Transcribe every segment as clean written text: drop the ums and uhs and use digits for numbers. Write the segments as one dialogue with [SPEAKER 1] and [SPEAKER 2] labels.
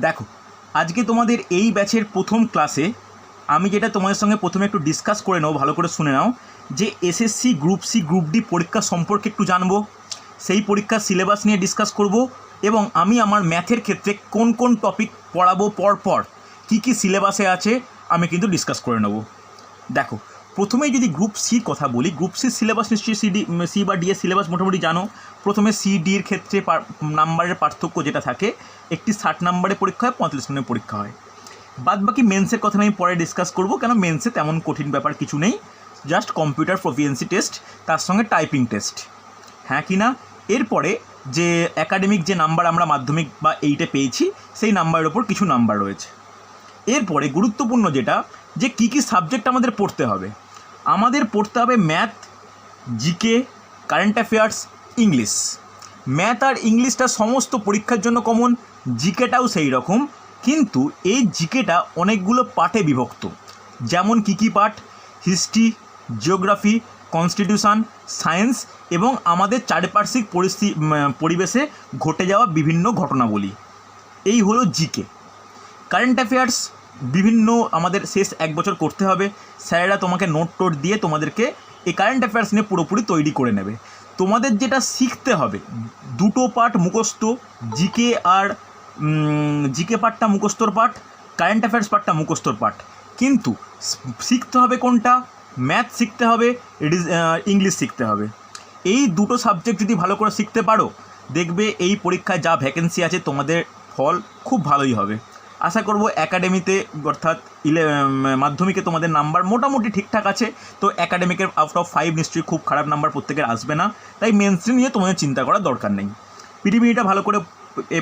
[SPEAKER 1] দেখো, আজকে তোমাদের এই ব্যাচের প্রথম ক্লাসে আমি যেটা তোমাদের সঙ্গে প্রথমে একটু ডিসকাস করে নাও, ভালো করে শুনে নাও, যে SSC group C group D পরীক্ষা সম্পর্কে একটু জানবো, সেই পরীক্ষার সিলেবাস নিয়ে ডিসকাস করব এবং আমি আমার ম্যাথের ক্ষেত্রে কোন কোন টপিক পড়াবো পরপর কী কী সিলেবাসে আছে আমি কিন্তু ডিসকাস করে নেব। দেখো, প্রথমেই যদি গ্রুপ সির কথা বলি, গ্রুপ সির সিলেবাস নিশ্চয়ই সি বা ডি এর সিলেবাস মোটামুটি জানো। প্রথমে সি ডির ক্ষেত্রে নাম্বারের পার্থক্য যেটা থাকে, একটি 60 নম্বরের পরীক্ষা হয়, 45 মিনিটের পরীক্ষা হয়। বাদ বাকি মেন্সের কথা আমি পরে ডিসকাস করব, কেন মেন্সে তেমন কঠিন ব্যাপার কিছু নেই, জাস্ট কম্পিউটার প্রফিসিয়েন্সি টেস্ট, তার সঙ্গে টাইপিং টেস্ট, হ্যাঁ কি না। এরপরে যে একাডেমিক যে নাম্বার আমরা মাধ্যমিক বা 8-এ পেয়েছি, সেই নাম্বারের ওপর কিছু নাম্বার রয়েছে। এরপরে গুরুত্বপূর্ণ যেটা, যে কী কী সাবজেক্ট আমাদের পড়তে হবে। আমাদের পড়তে হবে math, GK, current affairs, English. Math আর ইংলিশটা সমস্ত পরীক্ষার জন্য কমন, জিকেটাও সেই রকম, কিন্তু এই জিকেটা অনেকগুলো পার্টে বিভক্ত। যেমন কী কী part? History, geography, constitution, science এবং আমাদের চারিপার্শ্বিক পরিবেশে ঘটে যাওয়া বিভিন্ন ঘটনাবলী, এই হলো জিকে। কারেন্ট অ্যাফেয়ার্স বিভিন্ন আমাদের শেষ 1 বছর করতে হবে, স্যারেরা তোমাকে নোট টোট দিয়ে তোমাদেরকে এই কারেন্ট অ্যাফেয়ার্স নিয়ে পুরোপুরি তৈরি করে নেবে। তোমাদের যেটা শিখতে হবে, দুটো পার্ট মুখস্থ, জিকে আর জিকে পার্টটা মুখস্থর পার্ট, কারেন্ট অ্যাফেয়ার্স পার্টটা মুখস্থর পার্ট, কিন্তু শিখতে হবে কোনটা? ম্যাথ শিখতে হবে, ইংলিশ শিখতে হবে। এই দুটো সাবজেক্ট যদি ভালো করে শিখতে পারো, দেখবে এই পরীক্ষায় যা ভ্যাকেন্সি আছে তোমাদের ফল খুব ভালোই হবে। আশা করব একাডেমিতে অর্থাৎ মাধ্যমিকে তোমাদের নাম্বার মোটামুটি ঠিকঠাক আছে, তো একাডেমিকের আউট অফ 5 নিশ্চয়ই খুব খারাপ নাম্বার প্রত্যেকের আসবে না, তাই মেন্সে নিয়ে তোমাদের চিন্তা করার দরকার নেই। পিডিবিটা ভালো করে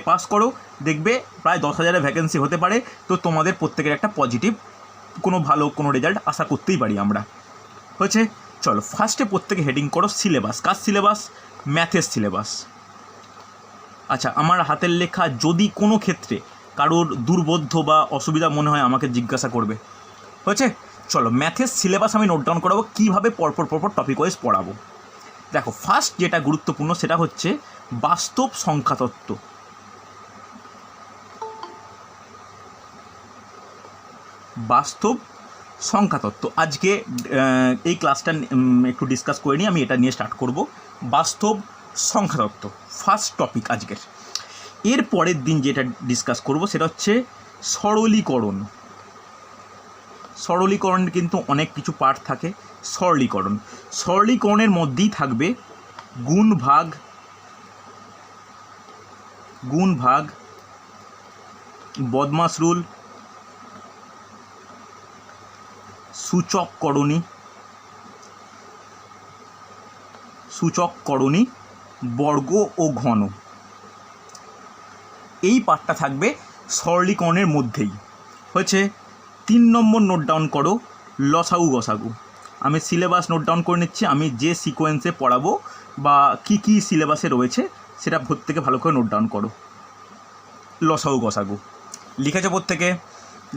[SPEAKER 1] পাস করো, দেখবে প্রায় 10,000-এর ভ্যাকেন্সি হতে পারে, তো তোমাদের প্রত্যেকের একটা পজিটিভ ভালো কোনো রেজাল্ট আশা করতেই পারি আমরা। হয়েছে, চলো ফার্স্টে প্রত্যেকে হেডিং করো সিলেবাস। কার সিলেবাস? ম্যাথের সিলেবাস। আচ্ছা, আমার হাতের লেখা যদি কোনো ক্ষেত্রে কারোর দুর্বোধ্য বা অসুবিধা মনে হয় আমাকে জিজ্ঞাসা করবে। হয়েছে, চলো ম্যাথের সিলেবাস আমি নোট ডাউন করাবো, কীভাবে পরপর টপিক ওয়াইজ পড়াবো। দেখো, ফার্স্ট যেটা গুরুত্বপূর্ণ সেটা হচ্ছে বাস্তব সংখ্যাতত্ত্ব। বাস্তব সংখ্যাতত্ত্ব আজকে এই ক্লাসটা একটু ডিসকাস করে নিই, আমি এটা নিয়ে স্টার্ট করব। বাস্তব সংখ্যাতত্ত্ব ফার্স্ট টপিক আজকের। এর পরের দিন যেটা ডিসকাস করব সেটা হচ্ছে সরলীকরণ। সরলীকরণের কিন্তু অনেক কিছু পার্ট থাকে। সরলীকরণের মধ্যেই থাকবে গুণ ভাগ, বদমাশ রুল, সূচককরণী, বর্গ ও ঘন। এই পার্টটা থাকবে সরলীকরণের মধ্যেই। হয়েছে, 3 নম্বর নোট ডাউন করো লসাগু গসাগু। আমি সিলেবাস নোট ডাউন করে নিচ্ছি, আমি যে সিকোয়েন্সে পড়াবো বা কী কী সিলেবাসে রয়েছে সেটা প্রত্যেকে ভালো করে নোট ডাউন করো। লসাগু গসাগু লিখেছে প্রত্যেকে।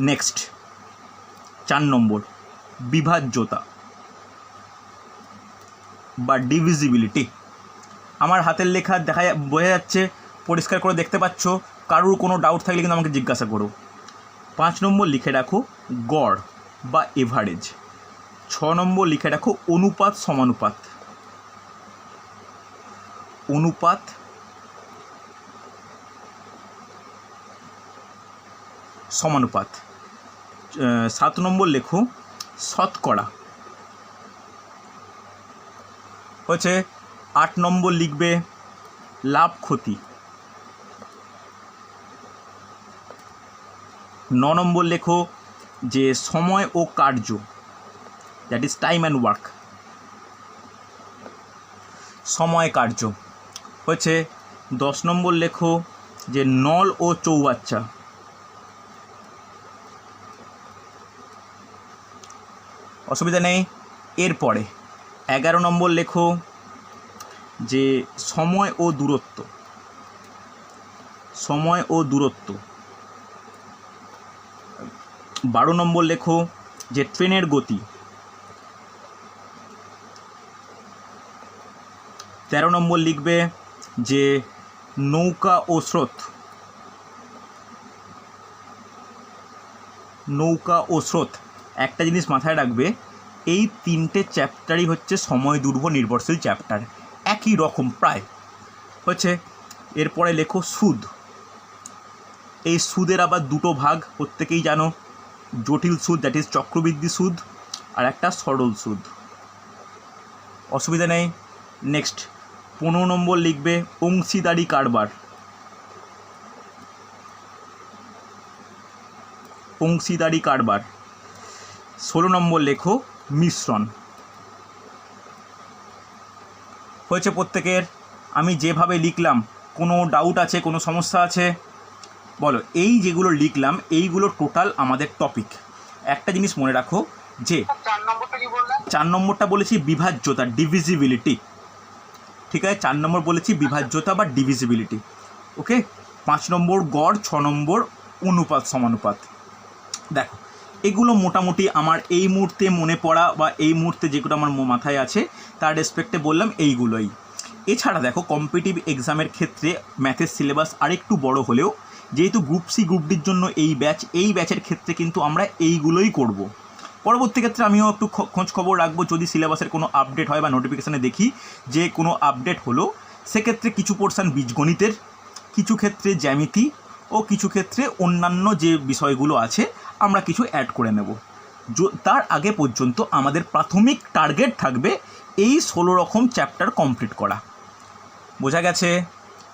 [SPEAKER 1] নেক্সট 4 নম্বর বিভাজ্যতা বা ডিভিজিবিলিটি। আমার হাতের লেখা বোঝা যাচ্ছে, পরিষ্কার করে দেখতে পাচ্ছ, কারোর কোনো ডাউট থাকলে কিন্তু আমাকে জিজ্ঞাসা করো। 5 নম্বর লিখে রাখো গড় বা এভারেজ। 6 নম্বর লিখে রাখো অনুপাত সমানুপাত। 7 নম্বর লেখো শতকরা। হচ্ছে 8 নম্বর লিখবে লাভ ক্ষতি। 9 নম্বর লেখো যে সময় ও কার্য, that is time and work, সময় কার্য। হচ্ছে 10 নম্বর লেখো যে নল ও চৌবাচ্চা। অসুবিধা নেই। এরপরে 11 নম্বর লেখো যে সময় ও দূরত্ব। 12 নম্বর লেখো যে ট্রেনের গতি। 13 নম্বর লিখবে যে নৌকা ও স্রোত। নৌকা ও স্রোত, একটা জিনিস মাথায় রাখবে, এই তিনটে চ্যাপ্টারই হচ্ছে সময় দুর্ভ নির্ভরশীল চ্যাপ্টার, একই রকম প্রায় হচ্ছে। এরপরে লেখো সুদ। এই সুদের আবার দুটো ভাগ প্রত্যেকেই জানো, জটিল সুদ দ্যাট ইজ চক্রবৃদ্ধি সুদ, আর একটা সরল সুদ, অসুবিধা নেই। নেক্সট 15 নম্বর লিখবে অংশীদারি কারবার। অংশীদারি কারবার। 16 নম্বর লেখো মিশ্রণ। হয়েছে প্রত্যেকের? আমি যেভাবে লিখলাম কোনো ডাউট আছে, কোনো সমস্যা আছে বলো। এই যেগুলো লিখলাম এইগুলো টোটাল আমাদের টপিক। একটা জিনিস মনে রাখো যে 4 নম্বরটা বলেছি বিভাজ্যতা, ডিভিজিবিলিটি, ঠিক আছে? 4 নম্বর বলেছি বিভাজ্যতা বা ডিভিজিবিলিটি, ওকে। 5 নম্বর গড়, 6 নম্বর অনুপাত সমানুপাত। দেখো এগুলো মোটামুটি আমার এই মুহূর্তে মনে পড়া বা এই মুহূর্তে যেগুলো আমার মাথায় আছে তার রেসপেক্টে বললাম এইগুলোই। এছাড়া দেখো কম্পিটিটিভ এক্সামের ক্ষেত্রে ম্যাথের সিলেবাস আরেকটু বড় হলেও যেহেতু গ্রুপ সি গ্রুপ ডির জন্য এই ব্যাচের ক্ষেত্রে কিন্তু আমরা এইগুলোই করব। পরবর্তী ক্ষেত্রে আমিও একটু খোঁজ খবর রাখবো, যদি সিলেবাসের কোনো আপডেট হয় বা নোটিফিকেশানে দেখি যে কোনো আপডেট হলো, সেক্ষেত্রে কিছু পোর্শান বীজগণিতের, কিছু ক্ষেত্রে জ্যামিতি ও কিছু ক্ষেত্রে অন্যান্য যে বিষয়গুলো আছে আমরা কিছু অ্যাড করে নেব। তার আগে পর্যন্ত আমাদের প্রাথমিক টার্গেট থাকবে এই 16 রকম চ্যাপ্টার কমপ্লিট করা। বোঝা গেছে?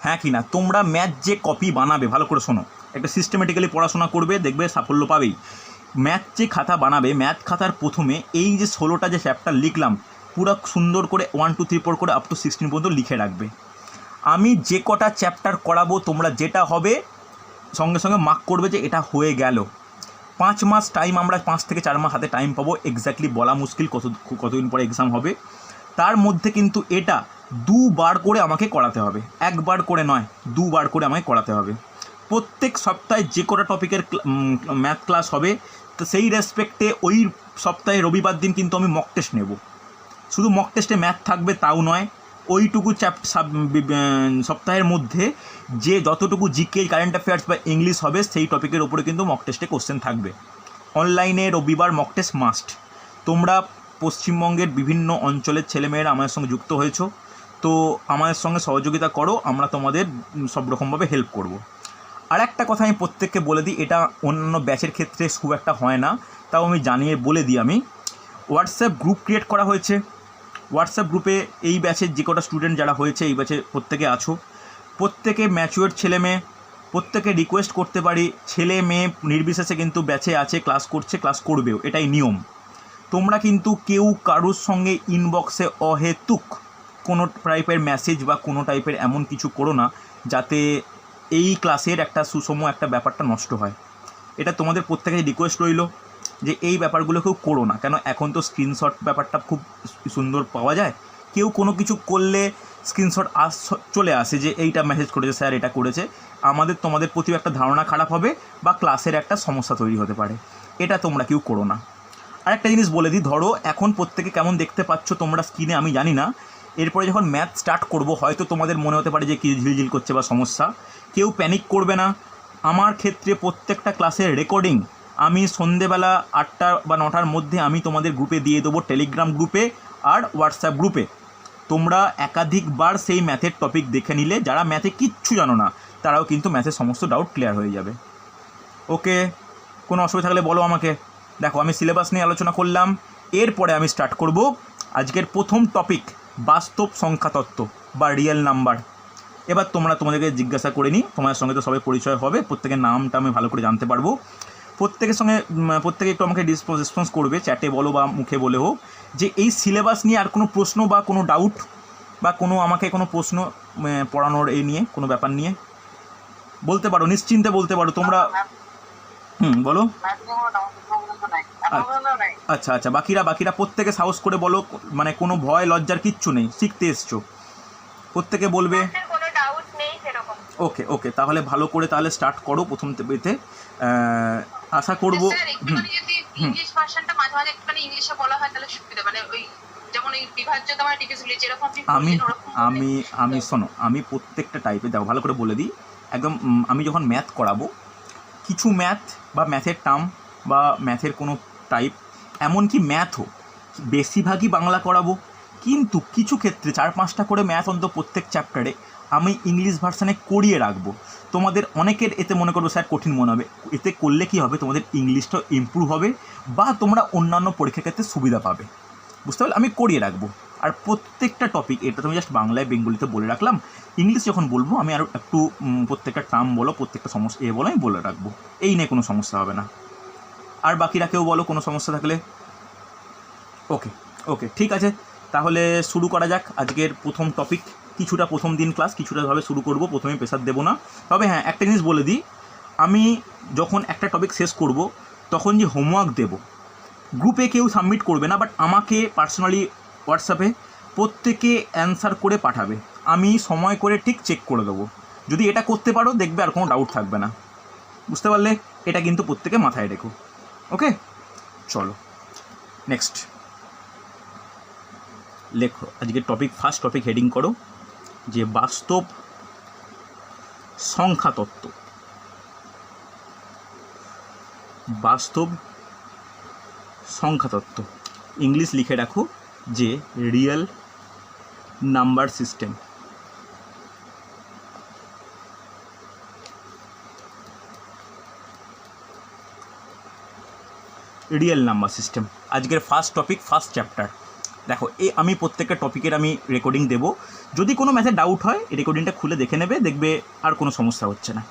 [SPEAKER 1] হ্যাঁ কি না? তোমরা ম্যাথ যে কপি বানাবে, ভালো করে শোনো, একটা সিস্টেমেটিক্যালি পড়াশোনা করবে, দেখবে সাফল্য পাবেই। ম্যাথ যে খাতা বানাবে, ম্যাথ খাতার প্রথমে এই যে 16টা যে চ্যাপ্টার লিখলাম পুরো সুন্দর করে 1 2 3 4 করে আপ টু 16 পর্যন্ত লিখে রাখবে। আমি যে কটা চ্যাপ্টার করাবো তোমরা যেটা হবে সঙ্গে সঙ্গে মার্ক করবে যে এটা হয়ে গেল। 5 মাস টাইম, আমরা 5 থেকে 4 মাস হাতে টাইম পাবো, এক্স্যাক্টলি বলা মুশকিল কতদিন পরে এক্সাম হবে। তার মধ্যে কিন্তু এটা 2 বার করে আমাকে করাতে হবে, 1 বার করে নয়, 2 বার করে আমাকে করাতে হবে। প্রত্যেক সপ্তাহে যে কটা টপিকের ম্যাথ ক্লাস হবে তো সেই রেসপেক্টে ওই সপ্তাহে রবিবার দিন কিন্তু আমি মক টেস্ট নেব। শুধু মক টেস্টে ম্যাথ থাকবে তাও নয়, ওইটুকু সপ্তাহের মধ্যে যে যতটুকু জিকে, কারেন্ট অ্যাফেয়ার্স বা ইংলিশ হবে সেই টপিকের ওপরে কিন্তু মক টেস্টে কোশ্চেন থাকবে। অনলাইনে রবিবার মক টেস্ট মাস্ট। তোমরা পশ্চিমবঙ্গের বিভিন্ন অঞ্চলের ছেলেমেয়েরা আমাদের সঙ্গে যুক্ত হয়েছো, তো আমাদের সঙ্গে সহযোগিতা করো, আমরা তোমাদের সব রকমভাবে হেল্প করব। আর একটা কথা আমি প্রত্যেককে বলে দিই, এটা অন্যান্য ব্যাচের ক্ষেত্রে খুব একটা হয় না, তাও আমি জানিয়ে বলে দিই। আমি হোয়াটসঅ্যাপ গ্রুপ ক্রিয়েট করা হয়েছে। হোয়াটসঅ্যাপ গ্রুপে এই ব্যাচের যে কটা স্টুডেন্ট যারা হয়েছে এই ব্যাচে প্রত্যেকে আছো, প্রত্যেকে ম্যাচিওর ছেলে মেয়ে, প্রত্যেকে রিকোয়েস্ট করতে পারি, ছেলে মেয়ে নির্বিশেষে কিন্তু ব্যাচে আছে, ক্লাস করছে, ক্লাস করবেও, এটাই নিয়ম। তোমরা কিন্তু কেউ কারোর সঙ্গে ইনবক্সে অহেতুক কোনো টাইপের মেসেজ বা কোনো টাইপের এমন কিছু করো না যাতে এই ক্লাসের একটা সুষম একটা ব্যাপারটা নষ্ট হয়। এটা তোমাদের প্রত্যেকের রিকোয়েস্ট রইল যে এই ব্যাপারগুলো কেউ করো না। কেন এখন তো স্ক্রিনশট ব্যাপারটা খুব সুন্দর পাওয়া যায়, কেউ কোনো কিছু করলে স্ক্রিনশট চলে আসে যে এইটা মেসেজ করেছে স্যার, এটা করেছে, আমাদের তোমাদের প্রতি একটা ধারণা খারাপ হবে বা ক্লাসের একটা সমস্যা তৈরি হতে পারে। এটা তোমরা কেউ করো না। আরেকটা জিনিস বলে দিই, ধরো এখন প্রত্যেকে কেমন দেখতে পাচ্ছ তোমরা স্ক্রিনে আমি জানি না, এরপরে যখন ম্যাথ স্টার্ট করব হয়তো তোমাদের মনে হতে পারে যে কি ঝিলঝিল করছে বা সমস্যা, কেউ প্যানিক করবে না। আমার ক্ষেত্রে প্রত্যেকটা ক্লাসের রেকর্ডিং আমি সন্ধেবেলা 8টা বা 9টার মধ্যে আমি তোমাদের গ্রুপে দিয়ে দেবো, টেলিগ্রাম গ্রুপে আর হোয়াটসঅ্যাপ গ্রুপে। তোমরা একাধিকবার সেই ম্যাথের টপিক দেখে নিলে যারা ম্যাথে কিচ্ছু জানো না তারাও কিন্তু ম্যাথের সমস্ত ডাউট ক্লিয়ার হয়ে যাবে। ওকে, কোনো অসুবিধা থাকলে বলো আমাকে। দেখো আমি সিলেবাস নিয়ে আলোচনা করলাম, এরপরে আমি স্টার্ট করব আজকের প্রথম টপিক, বাস্তব সংখ্যাতত্ত্ব বা রিয়েল নাম্বার। এবার তোমাদেরকে জিজ্ঞাসা করে নিই, তোমাদের সঙ্গে তো সবাই পরিচয় হবে, প্রত্যেকের নামটা আমি ভালো করে জানতে পারবো। প্রত্যেকের সঙ্গে প্রত্যেকে একটু আমাকে রেসপন্স করবে, চ্যাটে বলো বা মুখে বলে হোক, যে এই সিলেবাস নিয়ে আর কোনো প্রশ্ন বা কোনো ডাউট বা কোনো আমাকে কোনো প্রশ্ন পড়ানোর এই নিয়ে কোনো ব্যাপার নিয়ে বলতে পারো, নিশ্চিন্তে বলতে পারো তোমরা। বলো। আচ্ছা আচ্ছা, বাকিরা প্রত্যেকে সাহস করে বলো, মানে কোনো ভয় লজ্জার কিচ্ছু নেই, শিখতে এসছো, প্রত্যেকে বলবে। ওকে ওকে, তাহলে ভালো করে তাহলে স্টার্ট করো প্রথম থেকে। আশা করব
[SPEAKER 2] ইংলিশ ভার্সনটা মাঝে মাঝে একটুখানি ইংলিশে বলা হয় তাহলে সুবিধা, মানে ওই যেমন এই বিভাজ্যতা মানে ডিভিজিবিলিটি যেরকম
[SPEAKER 1] আমি শোনো, আমি প্রত্যেকটা টাইপে দেখো ভালো করে বলে দিই একদম। আমি যখন ম্যাথ করাবো, কিছু ম্যাথ বা ম্যাথের টার্ম বা ম্যাথের কোনো টাইপ, এমনকি ম্যাথও বেশিরভাগই বাংলা করাবো, কিন্তু কিছু ক্ষেত্রে 4-5টা করে ম্যাথ অন্তত প্রত্যেক চ্যাপ্টারে আমি ইংলিশ ভার্সানে করিয়ে রাখবো। তোমাদের অনেকের এতে মনে করবো স্যার কঠিন মনে হবে, এতে করলে কি হবে, তোমাদের ইংলিশটাও ইমপ্রুভ হবে বা তোমরা অন্যান্য পরীক্ষার ক্ষেত্রে সুবিধা পাবে, বুঝতে পারলে? আমি করিয়ে রাখবো। আর প্রত্যেকটা টপিক, এটা তুমি জাস্ট বাংলায় বেঙ্গলিতে বলে রাখলাম, ইংলিশ যখন বলবো আমি আরও একটু প্রত্যেকটা টার্ম বলো, প্রত্যেকটা সমস্যা বলো, আমি বলে রাখবো, এই নিয়ে কোনো সমস্যা হবে না। আর বাকিরা কেউ বলো কোনো সমস্যা থাকলে। ওকে ওকে, ঠিক আছে, তাহলে শুরু করা যাক আজকের প্রথম টপিক। কিছুটা প্রথম দিন ক্লাস কিছুটাভাবে শুরু করব, প্রথমে প্রেসার দেবো না। তবে হ্যাঁ, একটা জিনিস বলে দিই, আমি যখন একটা টপিক শেষ করব তখন যে হোমওয়ার্ক দেব, গ্রুপে কেউ সাবমিট করবে না, বাট আমাকে পার্সোনালি হোয়াটসঅ্যাপে প্রত্যেকে অ্যান্সার করে পাঠাবে, আমি সময় করে ঠিক চেক করে দেবো। যদি এটা করতে পারো দেখবে আর কোনো ডাউট থাকবে না, বুঝতে পারলে? এটা কিন্তু প্রত্যেকে মাথায় রেখো। ওকে, চলো নেক্সট লেখো আজকের টপিক। ফার্স্ট টপিক হেডিং করো যে বাস্তব সংখ্যা তত্ত্ব। বাস্তব সংখ্যা তত্ত্ব, ইংলিশ লিখে রাখো যে real number system. Real number system আজকের ফার্স্ট টপিক, ফার্স্ট চ্যাপ্টার। দেখো, আমি প্রত্যেকটা টপিকের আমি রেকর্ডিং দেব, যদি কোনো ম্যাথে ডাউট হয় এই রেকর্ডিংটা খুলে দেখে নেবে, দেখবে আর কোনো সমস্যা হচ্ছে না।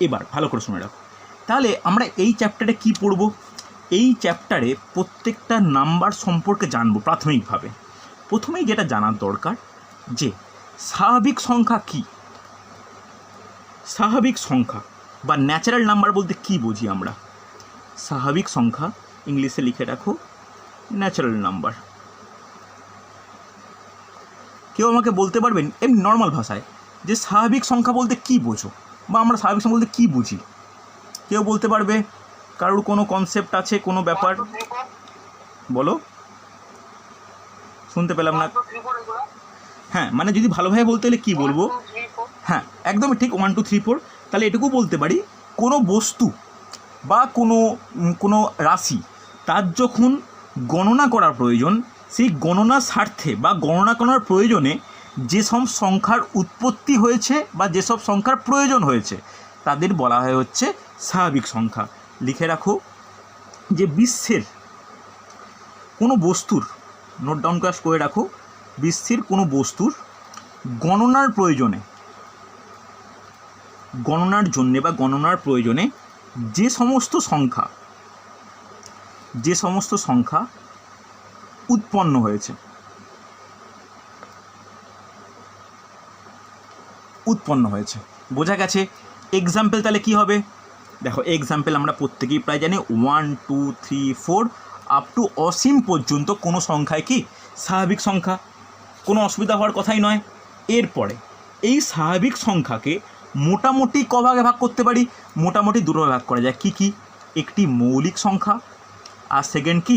[SPEAKER 1] এবার ভালো করে শুনে রাখো, তাহলে আমরা এই চ্যাপ্টারে কি পড়ব? এই চ্যাপ্টারে প্রত্যেকটা নাম্বার সম্পর্কে জানবো প্রাথমিকভাবে। প্রথমেই যেটা জানার দরকার যে স্বাভাবিক সংখ্যা কি, স্বাভাবিক সংখ্যা বা ন্যাচারাল নাম্বার বলতে কি বুঝি আমরা। স্বাভাবিক সংখ্যা ইংলিশে লিখে রাখো ন্যাচারাল নাম্বার। কেউ আমাকে বলতে পারবেন এমনি নর্মাল ভাষায় যে স্বাভাবিক সংখ্যা বলতে কি বোঝো, বা আমরা স্বাভাবিক সংখ্যা বলতে কী বুঝি? কেউ বলতে পারবে? কারোর কোনো কনসেপ্ট আছে, কোনো ব্যাপার বলো, শুনতে পেলাম না। হ্যাঁ, মানে যদি ভালোভাবে বলতে হলে কী বলবো? হ্যাঁ, একদমই ঠিক, 1 2 3 4। তাহলে এটুকু বলতে পারি, কোনো বস্তু বা কোনো রাশি তার যখন গণনা করার প্রয়োজন, সেই গণনার স্বার্থে বা গণনা করার প্রয়োজনে যেসব সংখ্যার উৎপত্তি হয়েছে বা যেসব সংখ্যার প্রয়োজন হয়েছে তাদের বলা হয় হচ্ছে স্বাভাবিক সংখ্যা। লিখে রাখো যে বিশ্বের কোনো বস্তুর, নোট ডাউন করে রাখো, বিশ্বের কোনো বস্তুর গণনার প্রয়োজনে, গণনার জন্যে বা গণনার প্রয়োজনে যে সমস্ত সংখ্যা উৎপন্ন হয়েছে, বোঝা গেছে? এক্সাম্পল তাহলে কি হবে? দেখো, এক্সাম্পল আমরা প্রত্যেকেই প্রায় জানি, 1 2 3 4 আপ টু অসীম পর্যন্ত কোনো সংখ্যায় কি স্বাভাবিক সংখ্যা, কোনো অসুবিধা হওয়ার কথাই নয়। এরপরে এই স্বাভাবিক সংখ্যাকে মোটামুটি কভাগে ভাগ করতে পারি, মোটামুটি দুটো ভাগ করা যায়। কি কি? একটি মৌলিক সংখ্যা আর সেকেন্ড কি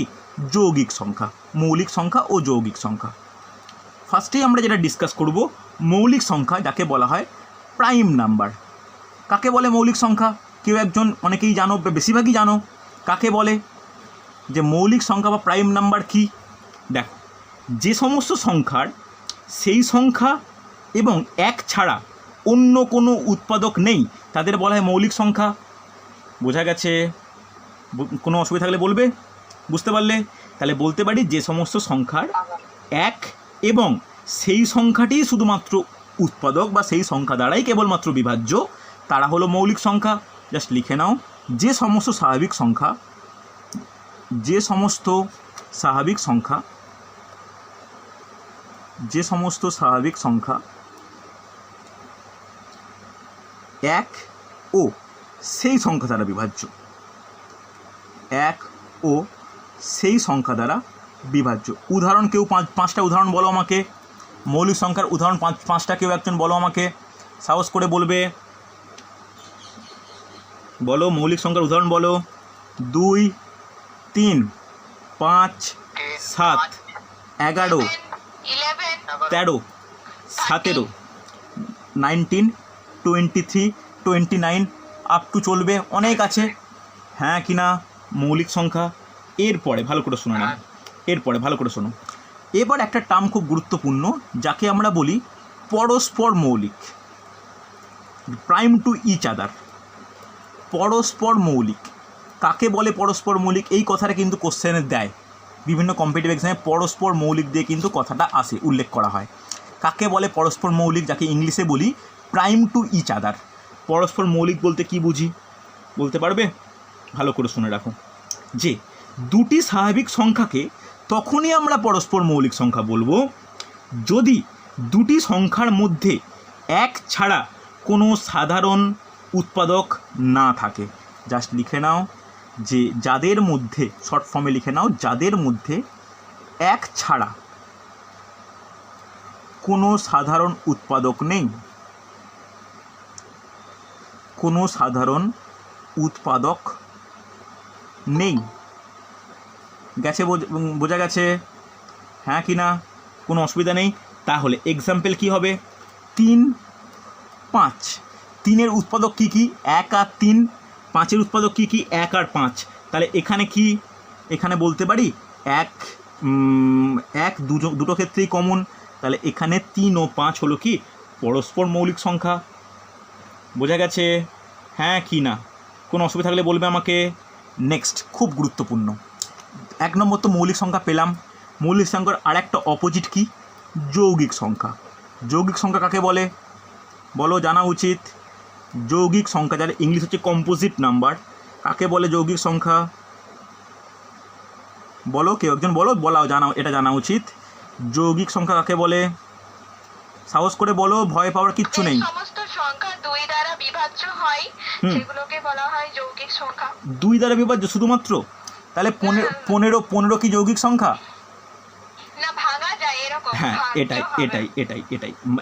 [SPEAKER 1] যৌগিক সংখ্যা, মৌলিক সংখ্যা ও যৌগিক সংখ্যা। ফার্স্টেই আমরা যেটা ডিসকাস করব মৌলিক সংখ্যা, যাকে বলা হয় প্রাইম নাম্বার। কাকে বলে মৌলিক সংখ্যা? কেউ একজন, অনেকেই জানো, বেশিরভাগই জানো কাকে বলে, যে মৌলিক সংখ্যা বা প্রাইম নাম্বার কি। দেখো, যে সমস্ত সংখ্যার সেই সংখ্যা এবং এক ছাড়া অন্য কোনো উৎপাদক নেই তাদের বলা হয় মৌলিক সংখ্যা। বোঝা গেছে? কোনো অসুবিধা থাকলে বলবে, বুঝতে পারলে? তাহলে বলতে পারি যে সমস্ত সংখ্যার এক এবং সেই সংখ্যাটি শুধুমাত্র উৎপাদক বা সেই সংখ্যা দ্বারাই কেবলমাত্র বিভাজ্য, তারা হলো মৌলিক সংখ্যা। জাস্ট লিখে নাও, যে সমস্ত স্বাভাবিক সংখ্যা এক ও সেই সংখ্যা দ্বারা বিভাজ্য, এক ও সেই সংখ্যা দ্বারা বিভাজ্য। উদাহরণ, কেউ 5টা উদাহরণ বলো আমাকে, মৌলিক সংখ্যার উদাহরণ 5টা কেউ একজন বলো আমাকে, সাহস করে বলবে, বলো মৌলিক সংখ্যার উদাহরণ বলো। 2 3 5 7 11 13 17 19 23 29 আপ টু চলবে, অনেক আছে। হ্যাঁ কি না? মৌলিক সংখ্যা। এরপরে ভালো করে শোনো না, এরপরে ভালো করে শোনো, এবার একটা টার্ম খুব গুরুত্বপূর্ণ যাকে আমরা বলি পরস্পর মৌলিক, প্রাইম টু ইচ আদার। পরস্পর মৌলিক কাকে বলে? পরস্পর মৌলিক এই কথাটা কিন্তু কোশ্চেনে দেয়, বিভিন্ন কম্পিটিটিভ এক্সামে পরস্পর মৌলিক দিয়ে কিন্তু কথাটা আসে, উল্লেখ করা হয়। কাকে বলে পরস্পর মৌলিক? যাকে ইংলিশে বলি প্রাইম টু ইচ আদার। পরস্পর মৌলিক বলতে কি বুঝি বলতে পারবে? ভালো করে শুনে রাখো যে দুটি স্বাভাবিক সংখ্যাকে তখনই আমরা পরস্পর মৌলিক সংখ্যা বলবো যদি দুটি সংখ্যার মধ্যে এক ছাড়া কোনো সাধারণ উৎপাদক না থাকে। জাস্ট লিখে নাও যে যাদের মধ্যে, শর্ট ফর্মে লিখে নাও, যাদের মধ্যে এক ছাড়া কোনো সাধারণ উৎপাদক নেই, কোনো সাধারণ উৎপাদক নেই। গেছে? বোঝা গেছে? হ্যাঁ কি না? কোনো অসুবিধা নেই? তাহলে এক্সাম্পল কি হবে? 3, 5। 3-এর উৎপাদক কি কি? 1 আর 3। 5-এর উৎপাদক কি কি? 1 আর 5। তাহলে এখানে কি, এখানে বলতে পারি 1 দুটো ক্ষেত্রেই কমন। তাহলে এখানে 3 ও 5 হলো কি পরস্পর মৌলিক সংখ্যা। বোঝা গেছে? হ্যাঁ কি না? কোনো অসুবিধা থাকলে বলবে আমাকে। নেক্সট খুব গুরুত্বপূর্ণ, 1 নম্বর তো মৌলিক সংখ্যা পেলাম। মৌলিক সংখ্যার আরেকটা অপোজিট কি? যৌগিক সংখ্যা। যৌগিক সংখ্যা কাকে বলে বলো? জানা উচিত। যৌগিক সংখ্যা, যার ইংলিশ হচ্ছে কম্পোজিট নাম্বার, কাকে বলে যৌগিক সংখ্যা? বলো, কেউ একজন বলো, বলাও, জানাও, এটা জানা উচিত। যৌগিক সংখ্যা কাকে বলে? সাহস করে বলো, ভয় পাওয়ার কিচ্ছু নেই।
[SPEAKER 2] সমস্ত সংখ্যা 2 দ্বারা বিভাজ্য হয় সেগুলোকে বলা হয় যৌগিক সংখ্যা।
[SPEAKER 1] 2 দ্বারা বিভাজ্য শুধুমাত্র? তাহলে 15 কি যৌগিক সংখ্যা?
[SPEAKER 2] না, ভাঙা যায় এরকম।
[SPEAKER 1] হ্যাঁ, এটাই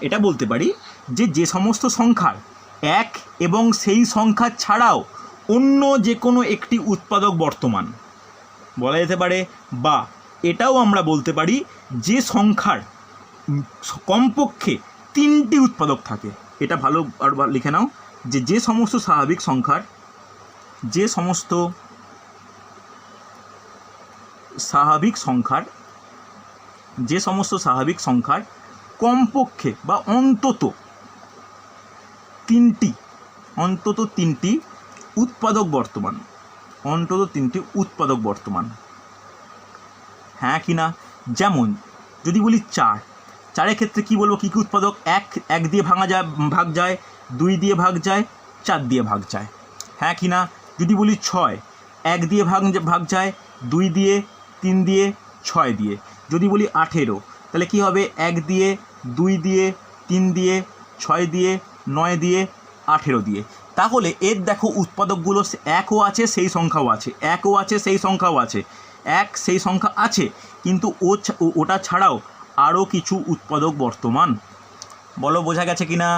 [SPEAKER 1] এটা বলতে পারি যে সমস্ত সংখ্যার এক এবং সেই সংখ্যা ছাড়াও অন্য যে কোনো একটি উৎপাদক বর্তমান বলা যেতে পারে। বা এটাও আমরা বলতে পারি যে সংখ্যার কমপক্ষে 3টি উৎপাদক থাকে। এটা ভালো আর লিখে নাও যে সমস্ত স্বাভাবিক সংখ্যার, যে সমস্ত স্বাভাবিক সংখ্যার কমপক্ষে বা অন্তত তিনটি উৎপাদক বর্তমান। হ্যাঁ কি না? যেমন যদি বলি 4-এর ক্ষেত্রে কি বলবো? কী কী উৎপাদক? 1 দিয়ে ভাগ যায়, 2 দিয়ে ভাগ যায়, 4 দিয়ে ভাগ যায়। হ্যাঁ কি না? যদি বলি 6, 1 দিয়ে ভাগ যায়, 2 দিয়ে, 3 দিয়ে, 6 দিয়ে। যদি বলি 18, তাহলে কি হবে? 1 দিয়ে, 2 দিয়ে, 3 দিয়ে, 6 দিয়ে, 9 দিয়ে, 18 দিয়ে। তাহলে এর দেখো উৎপাদকগুলো 1ও আছে, সেই সংখ্যাও আছে, 1ও আছে, সেই সংখ্যাও আছে, 1 সেই সংখ্যা আছে, কিন্তু ওটা ছাড়াও আরও কিছু উৎপাদক বর্তমান। বলো বোঝা গেছে কি না?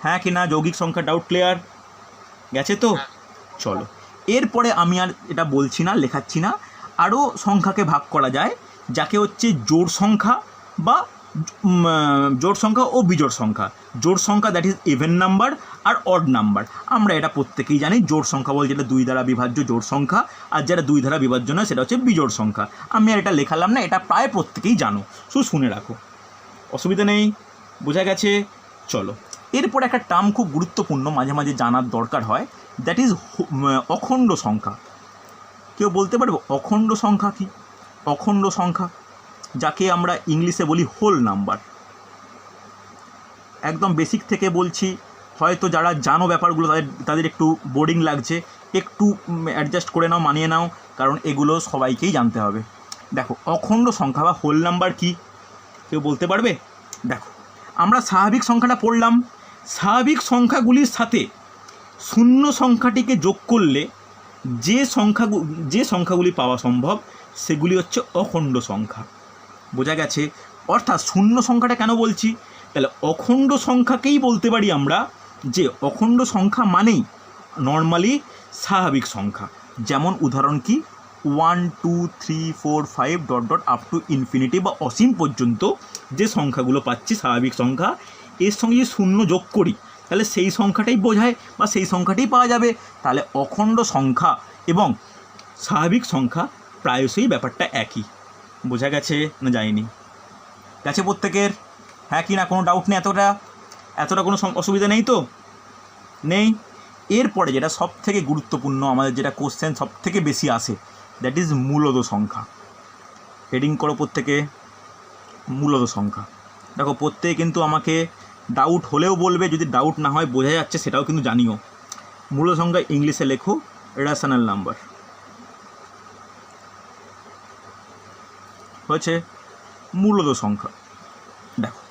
[SPEAKER 1] হ্যাঁ কি না? যৌগিক সংখ্যা ডাউট ক্লিয়ার গেছে তো? চলো, এরপরে আমি আর এটা বলছি না, লেখাচ্ছি না। আরও সংখ্যাকে ভাগ করা যায় যাকে হচ্ছে জোড় সংখ্যা বা জোড় সংখ্যা ও বিজোড় সংখ্যা। জোড় সংখ্যা দ্যাট ইজ ইভেন নাম্বার, আর অড নাম্বার। আমরা এটা প্রত্যেকেই জানি। জোড় সংখ্যা বলতে যেটা 2 দ্বারা বিভাজ্য জোড় সংখ্যা, আর যেটা 2 দ্বারা বিভাজ্য নয় সেটা হচ্ছে বিজোড় সংখ্যা। আমি আর এটা লেখালাম না, এটা প্রায় প্রত্যেকেই জানো, শুধু শুনে রাখো, অসুবিধা নেই। বোঝা গেছে? চলো, এরপর একটা টার্ম খুব গুরুত্বপূর্ণ, মাঝে মাঝে জানার দরকার হয়, দ্যাট ইজ অখণ্ড সংখ্যা। কেউ বলতে পারবে অখণ্ড সংখ্যা কি? অখণ্ড সংখ্যা যাকে আমরা ইংলিশে বলি হোল নাম্বার। একদম বেসিক থেকে বলছি, হয়তো যারা জানো ব্যাপারগুলো তাদের একটু বোরিং লাগছে, একটু অ্যাডজাস্ট করে নাও, মানিয়ে নাও, কারণ এগুলো সবাইকেই জানতে হবে। দেখো, অখণ্ড সংখ্যা বা হোল নাম্বার কি? কেউ বলতে পারবে? দেখো, আমরা স্বাভাবিক সংখ্যাটা পড়লাম, স্বাভাবিক সংখ্যাগুলির সাথে শূন্য সংখ্যাটিকে যোগ করলে যে সংখ্যাগুলি পাওয়া সম্ভব সেগুলি হচ্ছে অখণ্ড সংখ্যা। বোঝা গেছে? অর্থাৎ শূন্য সংখ্যাটা কেন বলছি? তাহলে অখণ্ড সংখ্যাকেই বলতে পারি আমরা যে অখণ্ড সংখ্যা মানেই নর্মালি স্বাভাবিক সংখ্যা। যেমন উদাহরণ কি? 1 2 3 4 5 dot dot up to infinity বা অসীম পর্যন্ত যে সংখ্যাগুলো পাচ্ছি স্বাভাবিক সংখ্যা, এর সঙ্গে যে শূন্য যোগ করি তাহলে সেই সংখ্যাটাই বোঝায় বা সেই সংখ্যাটাই পাওয়া যাবে। তাহলে অখণ্ড সংখ্যা এবং স্বাভাবিক সংখ্যা প্রায়শই ব্যাপারটা একই। বোঝা গেছে না যায়নি? গেছে প্রত্যেকের? হ্যাঁ কি না? কোনো ডাউট নেই? এতটা কোনো অসুবিধা নেই তো? নেই? এরপরে যেটা সব থেকে গুরুত্বপূর্ণ, আমাদের যেটা কোশ্চেন সব থেকে বেশি আসে, দ্যাট ইজ মূলদ সংখ্যা। হেডিং করো প্রত্যেকে, মূলদ সংখ্যা। দেখো প্রত্যেকে কিন্তু আমাকে ডাউট হলেও বলবে, যদি ডাউট না হয় বোঝা যাচ্ছে সেটাও কিন্তু জানিও। মূলদ সংখ্যা ইংলিশে লেখো রেশনাল নাম্বার। হয়েছে? মূলদ সংখ্যা। দেখো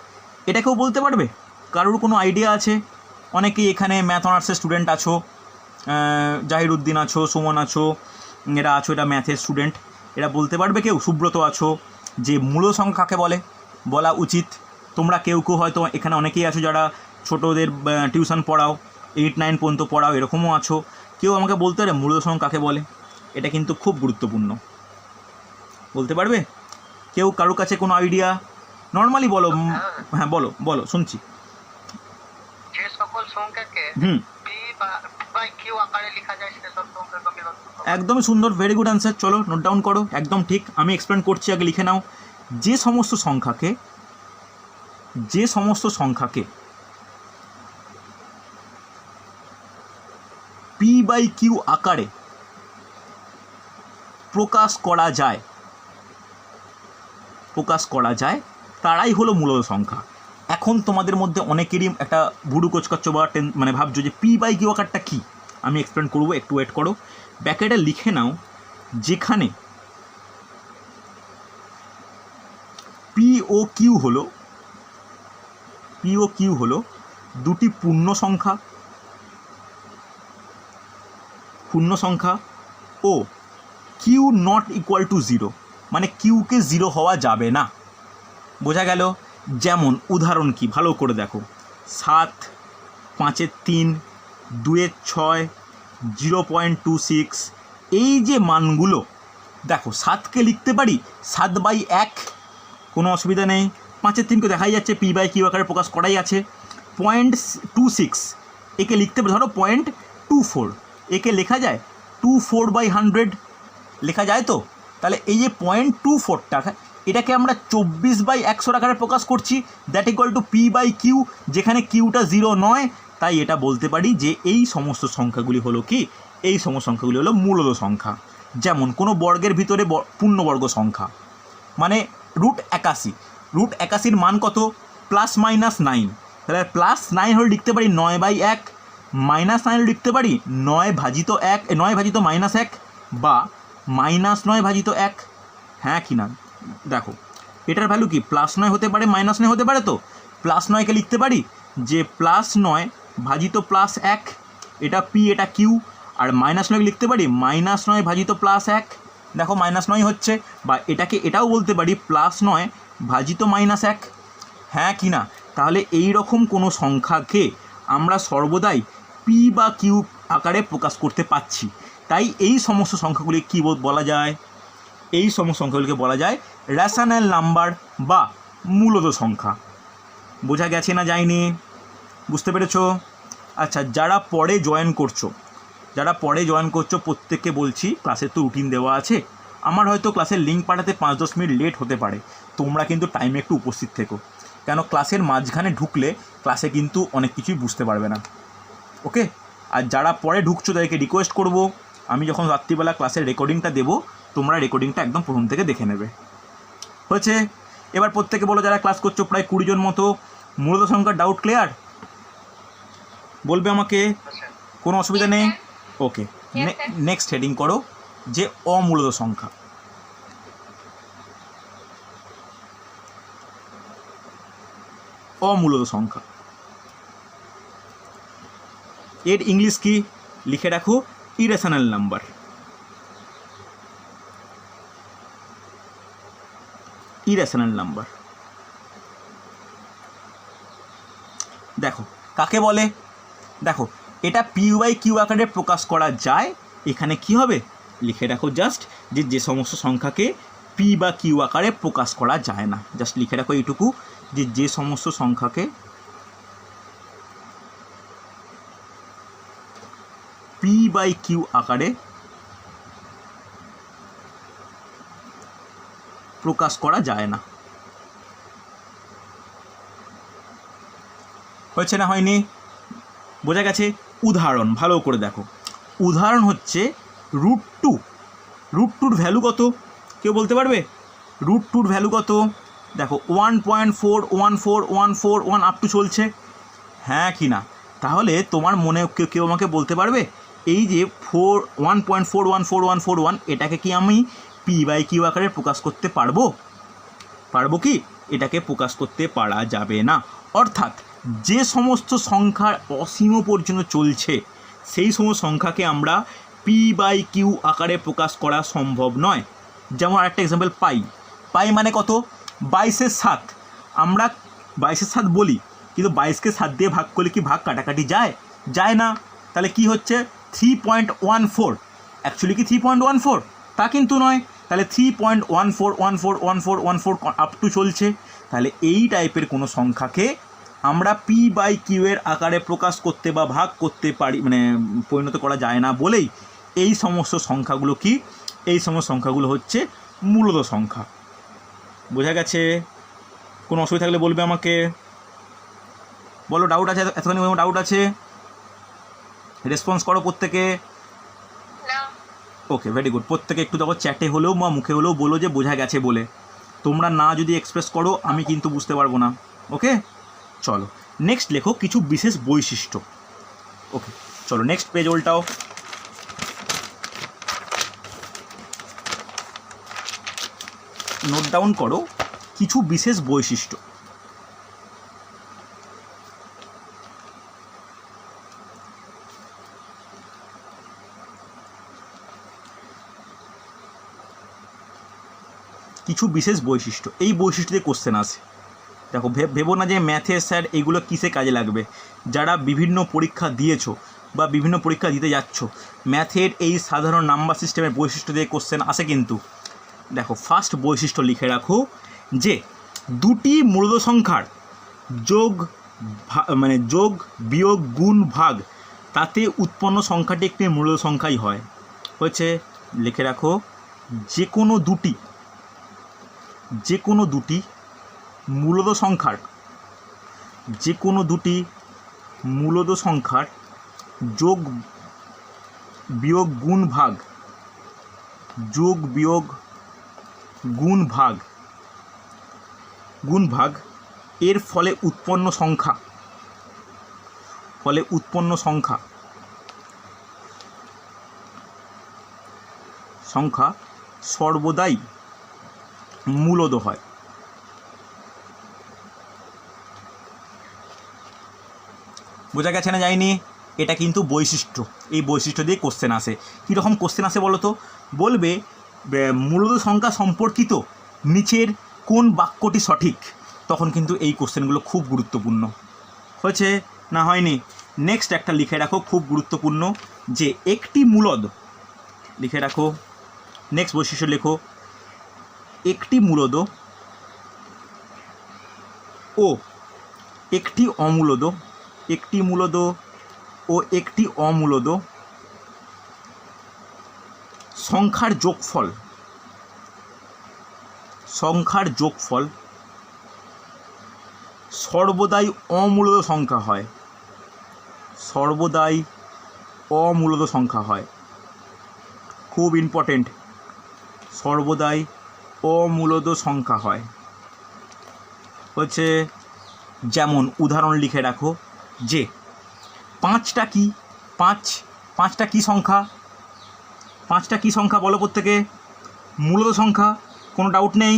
[SPEAKER 1] এটা কেউ বলতে পারবে? কারোর কোনো আইডিয়া আছে? অনেকেই এখানে ম্যাথ অনার্সের স্টুডেন্ট আছো, জাহিরুদ্দিন আছো, সুমন আছো, এরা আছো, এটা ম্যাথের স্টুডেন্ট। এরা বলতে পারবে কেউ? সুব্রত আছো, যে মূলদ সংখ্যা কাকে বলে? বলা উচিত। তোমরা কেউ হয়তো এখানে অনেকেই আছো যারা ছোটোদের টিউশন পড়াও, 8-9 পর্যন্ত পড়াও, এরকমও আছো। কেউ আমাকে বলতে পারে মূলদ সংখ্যা কাকে বলে? এটা কিন্তু খুব গুরুত্বপূর্ণ। বলতে পারবে কেউ? কারোর কাছে কোনো আইডিয়া? নর্মালি বলো। হ্যাঁ বলো শুনছি।
[SPEAKER 3] যে সকল সংখ্যাকে পি বাই কিউ আকারে লেখা যায় সেসব সংখ্যাকে মূলদ সংখ্যা।
[SPEAKER 1] একদমই সুন্দর, ভেরি গুড অ্যান্সার। চলো নোট ডাউন করো, একদম ঠিক। আমি এক্সপ্লেন করছি, আগে লিখে নাও। যে সমস্ত সংখ্যাকে পি বাই কিউ আকারে প্রকাশ করা যায় তারাই হলো মূলদ সংখ্যা। এখন তোমাদের মধ্যে অনেকেরই একটা ভুরু কোচকাচ্ছ বা মানে ভাবছো যে পি বাই কিউ আকারটা কী। আমি এক্সপ্লেন করবো, একটু ওয়েট করো। ব্যাকেটে লিখে নাও, যেখানে পি ও কিউ হলো দুটি পূর্ণ সংখ্যা O Q not equal to 0, মানে কিউকে 0 হওয়া যাবে না। বোঝা গেল? যেমন উদাহরণ কি, ভালো করে দেখো। 7, 5-এর 3, 2-এর 6, 0.26, এই যে মানগুলো, দেখো 7কে লিখতে পারি 7/1, কোনো অসুবিধা নেই। 5-এর 3কে দেখাই যাচ্ছে পি বাই কিউ আকারে প্রকাশ করাই আছে। 0.26 একে লিখতে পারি, ধরো 0.24, একে লেখা যায় 24/100, লেখা যায় তো? তাহলে এই যে 0.24টা, এটাকে আমরা 24/100 আকারে প্রকাশ করছি, that equal to P by Q, যেখানে কিউটা 0 নয়। তাই এটা বলতে পারি যে এই সমস্ত সংখ্যাগুলি হলো কি? এই সমস্ত সংখ্যাগুলি হলো মূলদ সংখ্যা। যেমন কোনো বর্গের ভিতরে পূর্ণবর্গ সংখ্যা, মানে √81 মান কত? +-9। তাহলে +9 হলে লিখতে পারি 9/1, -9 হলে লিখতে পারি 9/1 বা -9/1। হ্যাঁ কি না? দেখো এটার ভ্যালু কি? +9 হতে পারে, -9 হতে পারে। তো +9কে লিখতে পারি যে +9 ভাজিত +1, এটা পি, এটা কিউ। আর -9কে লিখতে পারি -9 ভাজিত +1, দেখো -9 হচ্ছে। বা এটাও বলতে পারি +9 ভাজিত -1। হ্যাঁ কি না? তাহলে এই রকম কোনো সংখ্যাকে আমরা সর্বদাই পি বা কিউ আকারে প্রকাশ করতে পারছি। তাই এই সমস্ত সংখ্যাগুলি কী বলা যায়? এই সমস্ত সংখ্যাগুলিকে বলা যায় রেশনাল নাম্বার বা মূলদ সংখ্যা। বোঝা গেছে না যায়নি? বুঝতে পেরেছো? আচ্ছা, যারা পরে জয়েন করছো প্রত্যেককে বলছি, ক্লাসের তো রুটিন দেওয়া আছে। আমার হয়তো ক্লাসের লিঙ্ক পাঠাতে 5-10 মিনিট লেট হতে পারে, তোমরা কিন্তু টাইমে একটু উপস্থিত থেকো, কেন ক্লাসের মাঝখানে ঢুকলে ক্লাসে কিন্তু অনেক কিছুই বুঝতে পারবে না। ওকে? আর যারা পরে ঢুকছো তাদেরকে রিকোয়েস্ট করব, আমি যখন রাত্রিবেলা ক্লাসের রেকর্ডিংটা দেবো, তোমরা রেকর্ডিংটা একদম প্রথম থেকে দেখে নেবে। হয়েছে? এবার প্রত্যেকে বলো, যারা ক্লাস করছো প্রায় 20 জন মতো, মূলদ সংখ্যার ডাউট ক্লিয়ার? বলবে আমাকে, কোনো অসুবিধা নেই? ওকে, নেক্সট হেডিং করো যে অমূলদ সংখ্যা। অমূলদ সংখ্যা এর ইংলিশ কি? লিখে রাখো ইরেশনাল নাম্বার। দেখো কাকে বলে? দেখো এটা পি বাই কিউ আকারে প্রকাশ করা যায়। এখানে কি হবে? লিখে রাখো জাস্ট যে সমস্ত সংখ্যাকে পি বা কিউ আকারে প্রকাশ করা যায় না। জাস্ট লিখে রাখো এইটুকু, যে সমস্ত সংখ্যাকে পি বাই কিউ আকারে প্রকাশ করা যায় না। হয়েছে না হয়নি? বোঝা গেছে? উদাহরণ ভালো করে দেখো। উদাহরণ হচ্ছে √2। √2 ভ্যালু কত কেউ বলতে পারবে? √2 ভ্যালু কত? দেখো 1.4141414 আপ টু চলছে, হ্যাঁ কি না? তাহলে তোমার মনে কেউ আমাকে বলতে পারবে এই যে 1.414141 এটাকে কি আমি p/q আকারে প্রকাশ করতে পারবো? পারবো কি? এটাকে প্রকাশ করতে পারা যাবে না। অর্থাৎ যে সমস্ত সংখ্যার অসীম পর্যন্ত চলছে সেই সমস্ত সংখ্যাকে আমরা p/q আকারে প্রকাশ করা সম্ভব নয়। যেমন আরেকটা এক্সাম্পল, পাই মানে কত? 22/7। আমরা 22/7 বলি, কিন্তু 22কে 7 দিয়ে ভাগ করলে কি ভাগ কাটাকাটি যায় না। তাহলে কি হচ্ছে? 3.14। অ্যাকচুয়ালি কি 3.14? তা কিন্তু নয়। তাহলে 3.14141414 আপ টু চলছে। তাহলে এই টাইপের কোনো সংখ্যাকে আমরা p/q এর আকারে প্রকাশ করতে বা ভাগ করতে পারি, মানে পরিণত করা যায় না বলেই এই সমস্ত সংখ্যাগুলো কি? এই সমস্ত সংখ্যাগুলো হচ্ছে মূলত সংখ্যা। বোঝা গেছে? কোনো অসুবিধা থাকলে বলবে আমাকে। বলো, ডাউট আছে? এতখানি ডাউট আছে? রেসপন্স করো প্রত্যেকে। ওকে, ভেরি গুড। প্রত্যেকে একটু দেখো চ্যাটে হলেও বা মুখে হলেও বলো যে বোঝা গেছে বলে। তোমরা না যদি এক্সপ্রেস করো আমি কিন্তু বুঝতে পারবো না। ওকে, চলো নেক্সট লেখো কিছু বিশেষ বৈশিষ্ট্য। ওকে, চলো নেক্সট পেজ উল্টাও। নোট ডাউন করো কিছু বিশেষ বৈশিষ্ট্য। কিছু বিশেষ বৈশিষ্ট্য, এই বৈশিষ্ট্য দিয়ে কোশ্চেন আসে। দেখো, ভেবো না যে ম্যাথে স্যার এইগুলো কিসে কাজে লাগবে। যারা বিভিন্ন পরীক্ষা দিয়েছো বা বিভিন্ন পরীক্ষা দিতে যাচ্ছ, ম্যাথের এই সাধারণ নাম্বার সিস্টেমের বৈশিষ্ট্য দিয়ে কোশ্চেন আসে কিন্তু। দেখো, ফার্স্ট বৈশিষ্ট্য লিখে রাখো যে দুটি মূলত সংখ্যার যোগ বিয়োগ গুণ ভাগ তাতে উৎপন্ন সংখ্যাটি একটি মূলত সংখ্যাই হয়। হয়েছে? লিখে রাখো যে কোনো দুটি মূলত সংখ্যার যোগ বিয়োগ গুণ ভাগ এর ফলে উৎপন্ন সংখ্যা সর্বদাই মূলদ হয়। বোঝা গেছে না? যায়নি? এটা কিন্তু বৈশিষ্ট্য। এই বৈশিষ্ট্য দিয়ে কোশ্চেন আসে। কীরকম কোশ্চেন আসে বলো তো? বলবে মূলদ সংখ্যা সম্পর্কিত নিচের কোন বাক্যটি সঠিক? তখন কিন্তু এই কোশ্চেনগুলো খুব গুরুত্বপূর্ণ। হয়েছে না হয়নি? নেক্সট একটা লিখে রাখো খুব গুরুত্বপূর্ণ, যে একটি মূলদ। লিখে রাখো নেক্সট বৈশিষ্ট্য লেখো, একটি মূলদ ও একটি অমূলদ সংখ্যার যোগফল সর্বদাই অমূলদ সংখ্যা হয়। খুব ইম্পর্টেন্ট, সর্বদাই অমূলদ সংখ্যা হয়। হচ্ছে যেমন উদাহরণ লিখে রাখো যে পাঁচটা কি সংখ্যা বলো প্রত্যেকে? মূলদ সংখ্যা, কোনো ডাউট নেই।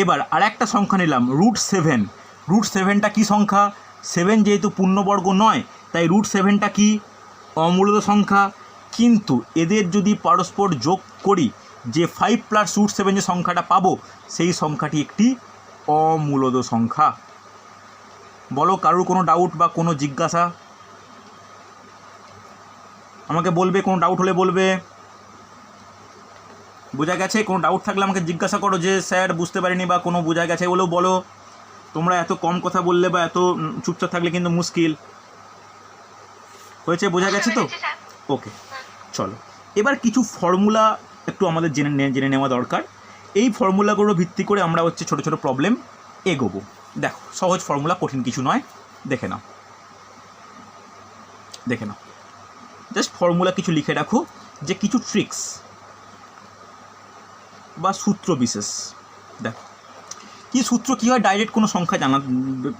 [SPEAKER 1] এবার আর একটা সংখ্যা নিলাম √7। √7টা কি সংখ্যা? 7 যেহেতু পূর্ণবর্গ নয়, তাই √7টা কি? অমূলদ সংখ্যা। কিন্তু এদের যদি পরস্পর যোগ করি, যে 5 + √7 যে সংখ্যাটা পাবো, সেই সংখ্যাটি একটি অমূলদ সংখ্যা। বলো, কারোর কোনো ডাউট বা কোনো জিজ্ঞাসা? আমাকে বলবে, কোনো ডাউট হলে বলবে। বোঝা গেছে? কোনো ডাউট থাকলে আমাকে জিজ্ঞাসা করো যে স্যার বুঝতে পারিনি বা কোনো বোঝা গেছে বলেও বলো। তোমরা এত কম কথা বললে বা এত চুপচাপ থাকলে কিন্তু মুশকিল। হয়েছে? বোঝা গেছে তো? ওকে, চলো এবার কিছু ফর্মুলা একটু আমাদের জেনে নেওয়া দরকার। এই ফর্মুলাগুলো ভিত্তি করে আমরা হচ্ছে ছোটো ছোটো প্রবলেম এগোবো। দেখো সহজ ফর্মুলা, কঠিন কিছু নয়, দেখে নাও দেখে নাও। জাস্ট ফর্মুলা কিছু লিখে রাখো, যে কিছু ট্রিক্স বা সূত্র বিশেষ। দেখো কি সূত্র, কী হয়, ডাইরেক্ট কোনো সংখ্যা জানা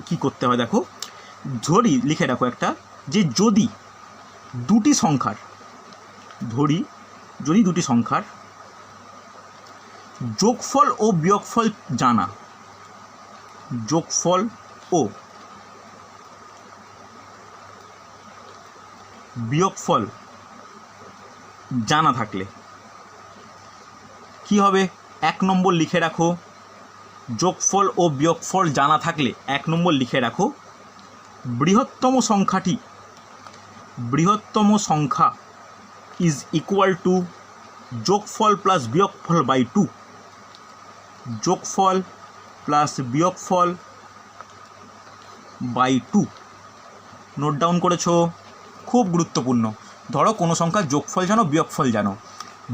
[SPEAKER 1] কী করতে হয়। দেখো ধরি লিখে রাখো একটা, যে যদি দুটি সংখ্যার, ধরি যদি দুটি সংখ্যার যোগফল ও বিয়োগফল জানা, যোগফল ও বিয়োগফল জানা থাকলে কি হবে, 1 নম্বর লিখে রাখো, যোগফল ও বিয়োগফল জানা থাকলে 1 নম্বর লিখে রাখো, বৃহত্তম সংখ্যা ইজ ইকুয়াল টু যোগফল প্লাস বিয়োগফল বাই 2, যোগফল প্লাস বিয়োগফল বাই 2। নোট ডাউন করেছো? খুব গুরুত্বপূর্ণ। ধরো কোনো সংখ্যার যোগফল জানো, বিয়োগফল জানো,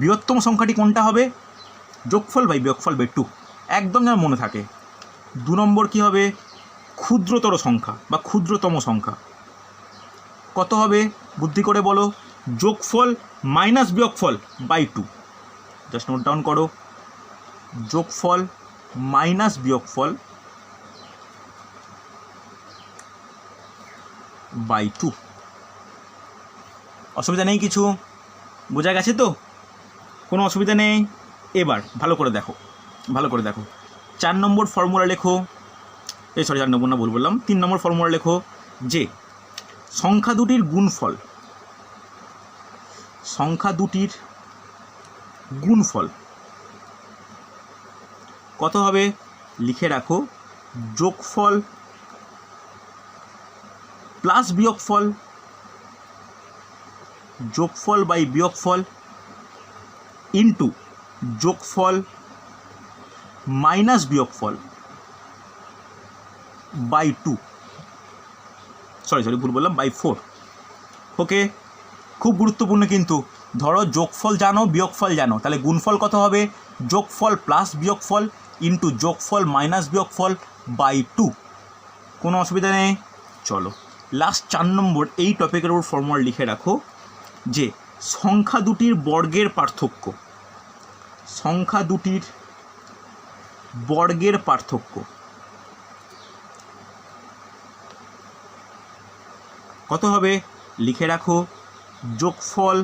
[SPEAKER 1] বৃহত্তম সংখ্যাটি কোনটা হবে, যোগফল বাই বিয়োগফল বাই 2, একদম যেন মনে থাকে। 2 নম্বর কী হবে, ক্ষুদ্রতর সংখ্যা বা ক্ষুদ্রতম সংখ্যা কত হবে, বুদ্ধি করে বলো, যোগফল মাইনাস বিয়োগফল বাই 2। জাস্ট নোট ডাউন করো, যোগফল মাইনাস বিয়োগফল বাই 2। অসুবিধা নেই কিছু, বোঝা গেছে তো? কোনো অসুবিধা নেই। এবার ভালো করে দেখো, ভালো করে দেখো, 4 নম্বর ফর্মুলা লেখো, 4 নম্বর না, ভুল বললাম, 3 নম্বর ফর্মুলা লেখো, যে সংখ্যা দুটির গুণফল, সংখ্যা দুটির গুণফল কত হবে, লিখে রাখো, যোগফল প্লাস বিয়োগফল, যোগফল বাই বিয়োগফল ইন্টু যোগফল মাইনাস বিয়োগফল বাই 2, সরি ভুল বললাম, বাই 4। ওকে, খুব গুরুত্বপূর্ণ কিন্তু। ধরো যোগফল জানো, বিয়োগফল জানো, তাহলে গুণফল কত হবে, যোগফল প্লাস বিয়োগফল ইন্টু যোগফল মাইনাস বিয়োগফল বাই 2। কোনো অসুবিধা নেই। চলো লাস্ট 4 নম্বর এই টপিকের উপর ফর্মুলা লিখে রাখো, যে সংখ্যা দুটির বর্গের পার্থক্য, সংখ্যা দুটির বর্গের পার্থক্য কত হবে, লিখে রাখো, যোগফল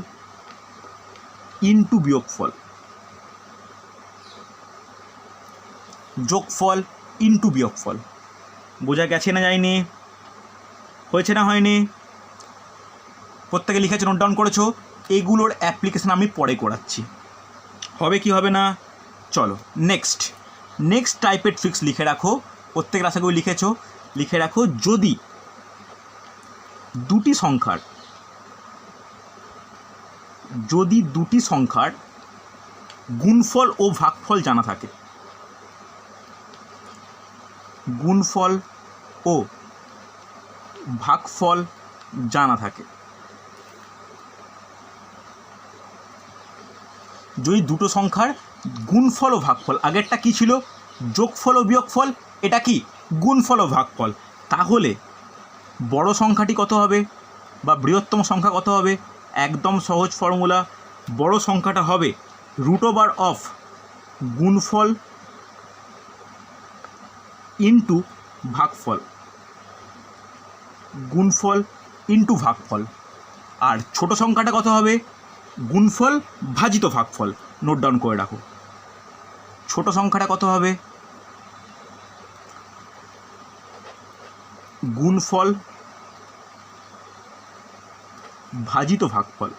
[SPEAKER 1] ইন্টু বিয়োগফল, যোগফল ইন্টু বিয়োগফল। বোঝা গেছে না যায়নি, হয়েছে না হয়নি, প্রত্যেকে লিখেছে, নোট ডাউন করেছো? এগুলোর অ্যাপ্লিকেশন আমি পরে করাচ্ছি, হবে কি হবে না। চলো নেক্সট টাইপের ট্রিক্স লিখে রাখো, প্রত্যেকের আশা করি লিখেছো। লিখে রাখো, যদি দুটি সংখ্যার গুণফল ও ভাগফল জানা থাকে, গুণফল ও ভাগফল জানা থাকে, যদি দুটো সংখ্যার গুণফল ও ভাগফল, আগেরটা কি ছিল, যোগফল ও বিয়োগফল, এটা কি গুণফল ও ভাগফল, তাহলে বড় সংখ্যাটি কত হবে বা বৃহত্তম সংখ্যা কত হবে, একদম সহজ ফর্মুলা, বড় সংখ্যাটা হবে √ওভার অফ গুণফল ইন্টু ভাগফল, গুণফল ইন্টু ভাগফল। আর ছোট সংখ্যাটা কত হবে, গুণফল ভাজিত ভাগফল। নোট ডাউন করে রাখো, ছোট সংখ্যাটা কত হবে, গুণফল ভাজিত ভাগফল।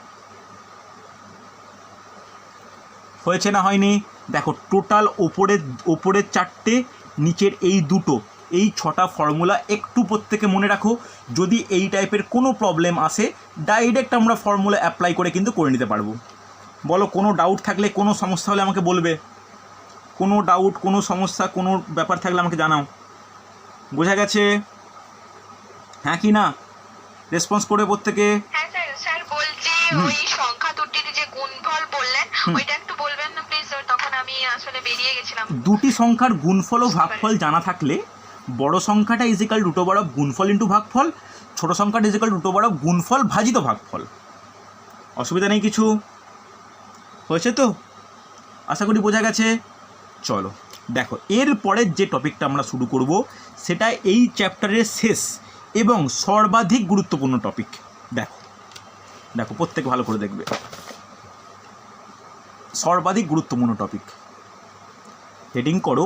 [SPEAKER 1] হয়েছে না হয়নি? দেখো টোটাল ওপরের 4টে, নিচের এই 2টো, এই 6টা ফর্মুলা একটু প্রত্যেকে মনে রাখো। যদি এই টাইপের কোনো প্রবলেম আসে, ডাইরেক্ট আমরা ফর্মুলা অ্যাপ্লাই করে কিন্তু করে নিতে পারবো। বলো, কোনো ডাউট থাকলে, কোনো সমস্যা হলে আমাকে বলবে, কোনো ডাউট, কোনো সমস্যা, কোনো ব্যাপার থাকলে আমাকে জানাও। বোঝা গেছে? হ্যাঁ কি না? রেসপন্স করে প্রত্যেকে।
[SPEAKER 2] হ্যাঁ স্যার বলছি, ওই সংখ্যা দুটির যে গুণফল বললেন, ওইটা একটু বলবেন না প্লিজ, তখন আমি আসলে বেরিয়ে গেছিলাম।
[SPEAKER 1] দুটি সংখ্যার গুণফল ও ভাগফল জানা থাকলে বড় সংখ্যাটা ইজিক্যাল রুট ওভার অফ গুণফল ইন্টু ভাগফল, ছোট সংখ্যাটা ইজিক্যাল রুট ওভার অফ গুণফল ভাজিত ভাগফল। অসুবিধা নেই কিছু, হয়েছে তো? আশা করি বোঝা গেছে। চলো দেখো, এর পরের যে টপিকটা আমরা শুরু করব সেটা এই চ্যাপ্টারের শেষ এবং সর্বাধিক গুরুত্বপূর্ণ টপিক। দেখো দেখো প্রত্যেকে ভালো করে দেখবে, সর্বাধিক গুরুত্বপূর্ণ টপিক। হেডিং করো,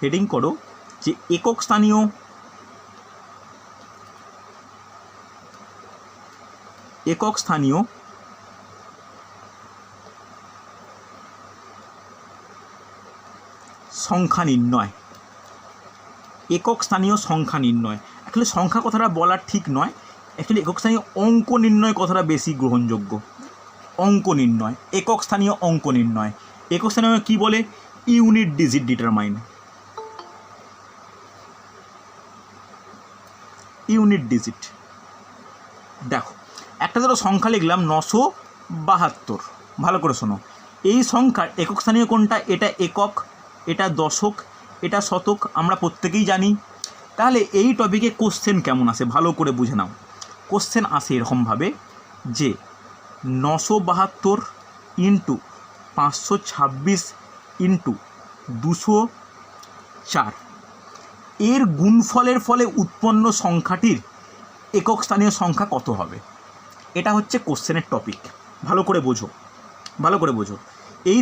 [SPEAKER 1] হেডিং করো যে একক স্থানীয় সংখ্যা নির্ণয়। একক স্থানীয় সংখ্যা নির্ণয়, অ্যাকচুয়ালি সংখ্যা কথাটা বলার ঠিক নয়, অ্যাকচুয়ালি একক স্থানীয় অঙ্ক নির্ণয় কথাটা বেশি গ্রহণযোগ্য। অঙ্ক নির্ণয়, একক স্থানীয় অঙ্ক নির্ণয়। একক স্থানীয় কী বলে? Unit digit determine. Unit digit. দেখো একটা ধরো সংখ্যা লিখলাম 972, ভালো করে শোনো। এই সংখ্যার একক স্থানীয় কোনটা? এটা একক, এটা দশক, এটা শতক, আমরা প্রত্যেকেই জানি। তাহলে এই টপিকে কোশ্চেন কেমন আসে ভালো করে বুঝে নাও। কোশ্চেন আসে এরকমভাবে যে 972 ইন্টু 526 ইন্টু 204 এর গুণফলের ফলে উৎপন্ন সংখ্যাটির একক স্থানীয় সংখ্যা কত হবে? এটা হচ্ছে কোশ্চেনের টপিক। ভালো করে বোঝো, ভালো করে বোঝো। এই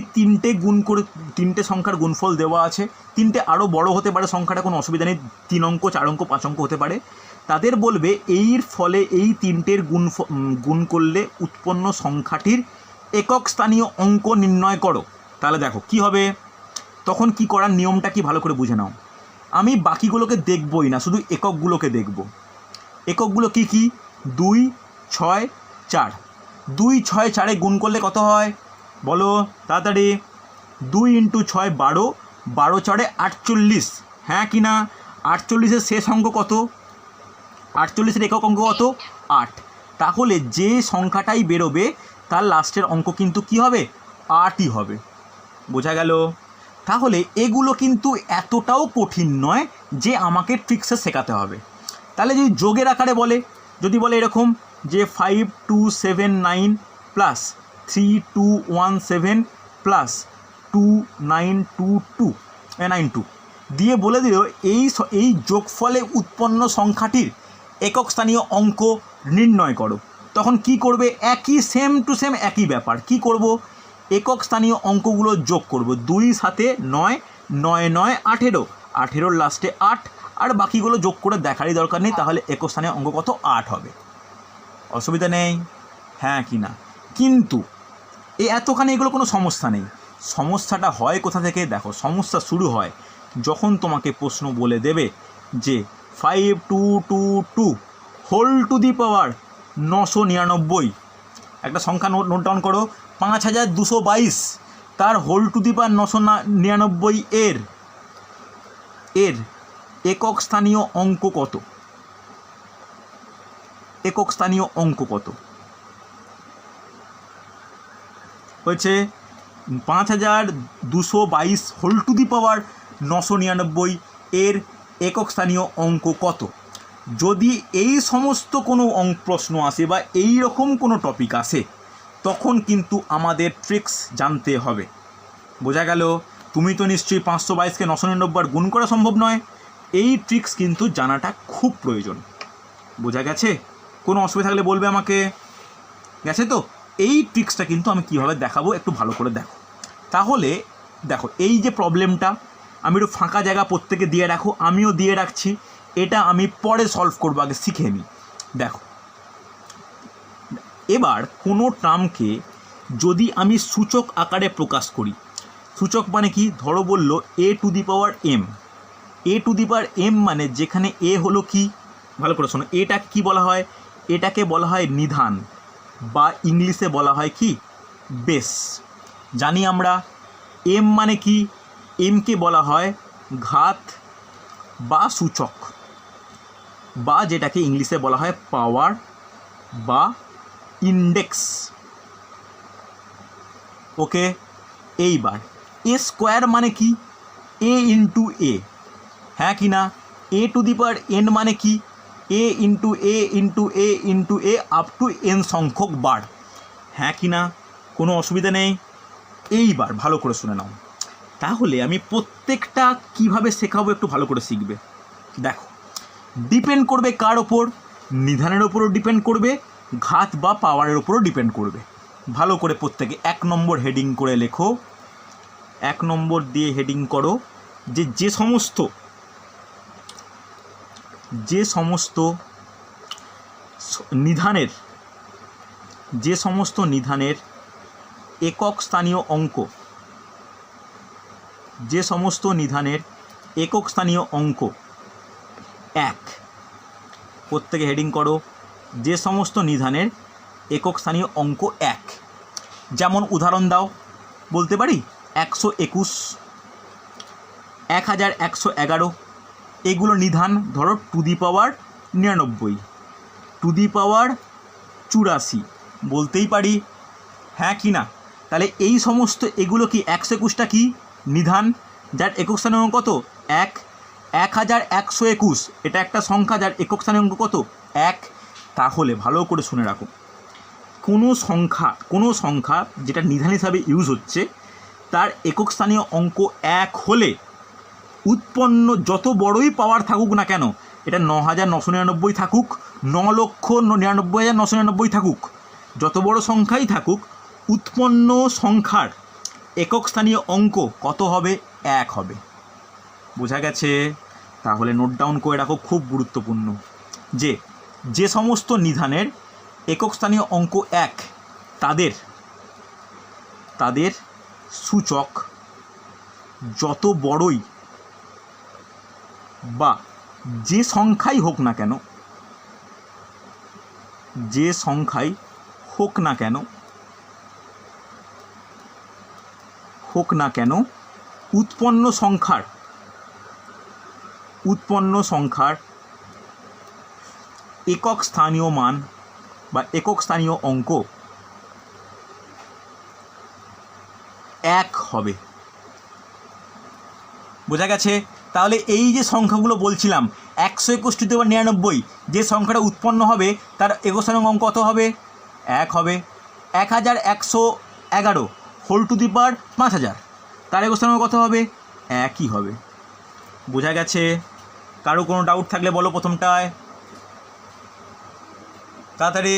[SPEAKER 1] তিনটে সংখ্যার গুণফল দেওয়া আছে, তিনটে আরও বড় হতে পারে সংখ্যাটা, কোনো অসুবিধা নেই, 3 অঙ্ক 4 অঙ্ক 5 অঙ্ক হতে পারে। তাদের বলবে এর ফলে এই তিনটের গুণ করলে উৎপন্ন সংখ্যাটির একক স্থানীয় অঙ্ক নির্ণয় করো। তাহলে দেখো কি হবে, তখন কি করার নিয়মটা কি ভালো করে বুঝে নাও। আমি বাকিগুলোকে দেখবই না, শুধু এককগুলোকে দেখব। এককগুলো কি কি? 2, 6, 4। 2, 6, 4 গুণ করলে কত হয় বলো তাড়াতাড়ি? 2 ইন্টু 6 12, 12 4 48, হ্যাঁ কি না? 48-এর শেষ অঙ্ক কত? 48-এর একক অঙ্ক কত? 8। তাহলে যে সংখ্যাটাই বেরোবে তার লাস্টের অঙ্ক কিন্তু কি হবে? 8ই হবে। বোঝা গেল? তাহলে এগুলো কিন্তু এতটাও কঠিন নয় যে আমাকে ট্রিক্সে শেখাতে হবে। তাহলে যদি যোগের আকারে বলে, যদি বলে এরকম যে 5279 প্লাস 3217 প্লাস 2922 দিয়ে বলে দিল এই যোগফলে উৎপন্ন সংখ্যাটির একক স্থানীয় অঙ্ক নির্ণয় করো, তখন কি করবে? একই সেম টু সেম একই ব্যাপার। কি করব? একক স্থানীয় অঙ্কগুলো যোগ করব। 2 7 9, 9 9 18, 18-র লাস্টে 8, আর বাকিগুলো যোগ করে দেখারই দরকার নেই। তাহলে একক স্থানীয় অঙ্ক কত? 8 হবে। অসুবিধা নেই, হ্যাঁ কি না? কিন্তু এতখানি এগুলো কোনো সমস্যা নেই। সমস্যাটা হয় কোথা থেকে? দেখো, সমস্যা শুরু হয় যখন তোমাকে প্রশ্ন বলে দেবে যে 5222 হোল টু দি পাওয়ার 999, একটা সংখ্যা নোট ডাউন করো, 5222 তার হোল টু দি পাওয়ার 999 এর একক স্থানীয় অঙ্ক কত? একক স্থানীয় অঙ্ক কত হয়েছে? 5222 হোল টু দি পাওয়ার 999 এর একক স্থানীয় অঙ্ক কত? যদি এই সমস্ত কোনো প্রশ্ন আসে বা এই রকম কোনো টপিক আসে, তখন কিন্তু আমাদের ট্রিক্স জানতে হবে। বোঝা গেল? তুমি তো নিশ্চয়ই 522-কে 999 গুণ করা সম্ভব নয়, এই ট্রিক্স কিন্তু জানাটা খুব প্রয়োজন। বোঝা গেছে? কোনো অসুবিধা থাকলে বলবে আমাকে। গেছে তো? এই ট্রিক্সটা কিন্তু আমি কীভাবে দেখাবো একটু ভালো করে দেখো। তাহলে দেখো, এই যে প্রবলেমটা, আমি একটু ফাঁকা জায়গা প্রত্যেকে দিয়ে রাখো, আমিও দিয়ে রাখছি। এটা আমি পরে সলভ করবো, আগে শিখে নিই। দেখো, এবার কোনো টার্মকে যদি আমি সূচক আকারে প্রকাশ করি, সূচক মানে কি? ধরো বললো a two the power m। a two the power m মানে যেখানে a হলো কি, ভালো করে শোনো, এটা কি বলা হয়? এটাকে বলা হয় নিধান, বা ইংলিশে বলা হয় কি? বেস। জানি আমরা m মানে কি? mকে বলা হয় ঘাত বা সূচক, বা যেটাকে ইংলিশে বলা হয় পাওয়ার বা ইন্ডেক্স। ওকে, এইবার এ স্কোয়ার মানে কি? এ ইন্টু এ, হ্যাঁ কি না? এ টু দি পাওয়ার এন মানে কি? A into A into A into A up to N সংখ্যক বার, হ্যাঁ কি না? কোনো অসুবিধা নেই। এইবার ভালো করে শুনে নাও, তাহলে আমি প্রত্যেকটা কিভাবে শেখাবো একটু ভালো করে শিখবে। দেখো, ডিপেন্ড করবে কার ওপর? নিধানের ওপরও ডিপেন্ড করবে, ঘাত বা পাওয়ারের ওপরও ডিপেন্ড করবে। ভালো করে প্রত্যেকে 1 নম্বর হেডিং করে লেখো, 1 নম্বর দিয়ে হেডিং করো যে সমস্ত নিধানের একক স্থানীয় অঙ্ক, এক, প্রত্যেকে হেডিং করো, যে সমস্ত নিধানের একক স্থানীয় অঙ্ক এক। যেমন উদাহরণ দাও, বলতে পারি 121, 1111, এগুলো নিধান। ধরো two the power 99, two the power 84 বলতেই পারি, হ্যাঁ কি না? তাহলে এই সমস্ত এগুলো কি 121টা কি নিধান, যার একক স্থানীয় অঙ্ক কত? 1। 1121 এটা একটা সংখ্যা যার একক স্থানীয় অঙ্ক কত? 1। তাহলে ভালো করে শুনে রাখো, কোনো সংখ্যা যেটা নিধান হিসাবে ইউজ হচ্ছে তার একক স্থানীয় অঙ্ক 1 হলে উৎপন্ন যত বড়ই পাওয়ার থাকুক না কেন, এটা 9999 থাকুক, 9,99,999 থাকুক, যত বড় সংখ্যাই থাকুক, উৎপন্ন সংখ্যার একক স্থানীয় অঙ্ক কত হবে? 1 হবে। বোঝা গেছে? তাহলে নোট ডাউন করে রাখো, খুব গুরুত্বপূর্ণ, যে সমস্ত নিধানের একক স্থানীয় অঙ্ক 1 তাদের সূচক যত বড়ই বা যে সংখ্যাই হোক না কেন, উৎপন্ন সংখ্যার একক স্থানীয় মান বা একক স্থানীয় অঙ্ক 1 হবে। বোঝা গেছে? তাহলে এই যে সংখ্যাগুলো বলছিলাম 121 টু দি পাওয়ার 99, যে সংখ্যাটা উৎপন্ন হবে তার একক স্থানীয় অঙ্ক কত হবে? 1 হবে। 1111 হোল টু দি পাওয়ার 5000, তার একক স্থানীয় অঙ্ক কত হবে? 1ই হবে। বোঝা গেছে? কারো কোনো ডাউট থাকলে বলো প্রথমটায়, তাড়াতাড়ি।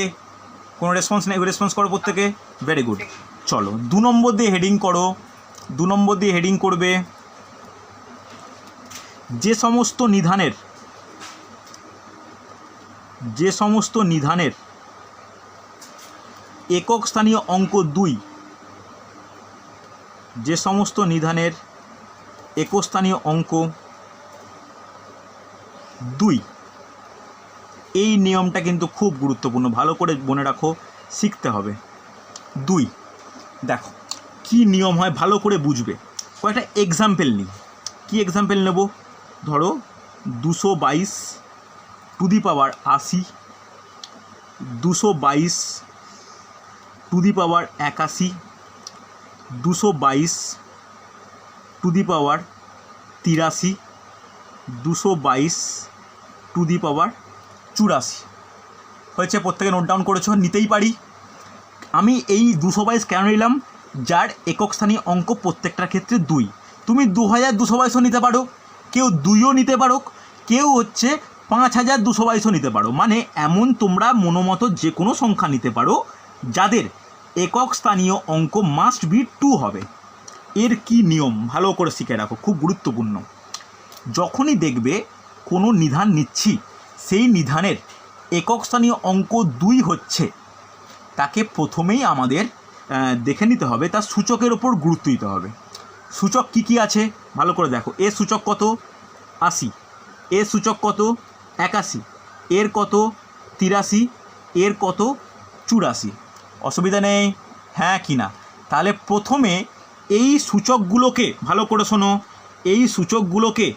[SPEAKER 1] কোনো রেসপন্স করো প্রত্যেকে, ভেরি গুড। চলো 2 নম্বর দিয়ে হেডিং করো, 2 নম্বর দিয়ে হেডিং করবে, যে সমস্ত নিধানের একক স্থানীয় অঙ্ক 2, যে সমস্ত নিধানের একক স্থানীয় অঙ্ক 2, এই নিয়মটা কিন্তু খুব গুরুত্বপূর্ণ, ভালো করে মনে রাখো, শিখতে হবে। 2, দেখো কি নিয়ম হয় ভালো করে বুঝবে। কয়েকটা এক্সাম্পল নিই। কি এক্সাম্পল নেব? ধরো 222 to the power 80, 222 to the power 81, 222 to the power 83, 222 to the power 84 হয়েছে। প্রত্যেকে নোট ডাউন করেছো? নিতেই পারি। আমি এই 222 কেন নিলাম? যার একক স্থানীয় অঙ্ক প্রত্যেকটার ক্ষেত্রে 2। তুমি 2222ও নিতে পারো, কেউ 2ও নিতে পারো, কেউ 5222ও নিতে পারো। মানে এমন তোমরা মনোমতো যে কোনো সংখ্যা নিতে পারো যাদের একক স্থানীয় অঙ্ক মাস্ট বি 2 হবে। এর কি নিয়ম ভালো করে শিখে রাখো, খুব গুরুত্বপূর্ণ। যখনই দেখবে কোনো নিধান নিচ্ছি, সেই নিধানের একক স্থানীয় অঙ্ক 2 হচ্ছে, তাকে প্রথমেই আমাদের দেখে নিতে হবে, তার সূচকের ওপর গুরুত্ব দিতে হবে। সূচক কি আছে ভালো করে দেখো। এর সূচক কত? 80, এর সূচক কত? 81, এর কত? 83, এর কত? 84। অসুবিধা নেই, হ্যাঁ কি না? তাহলে প্রথমে এই সূচকগুলোকে ভালো করে শোনো, এই সূচকগুলোকে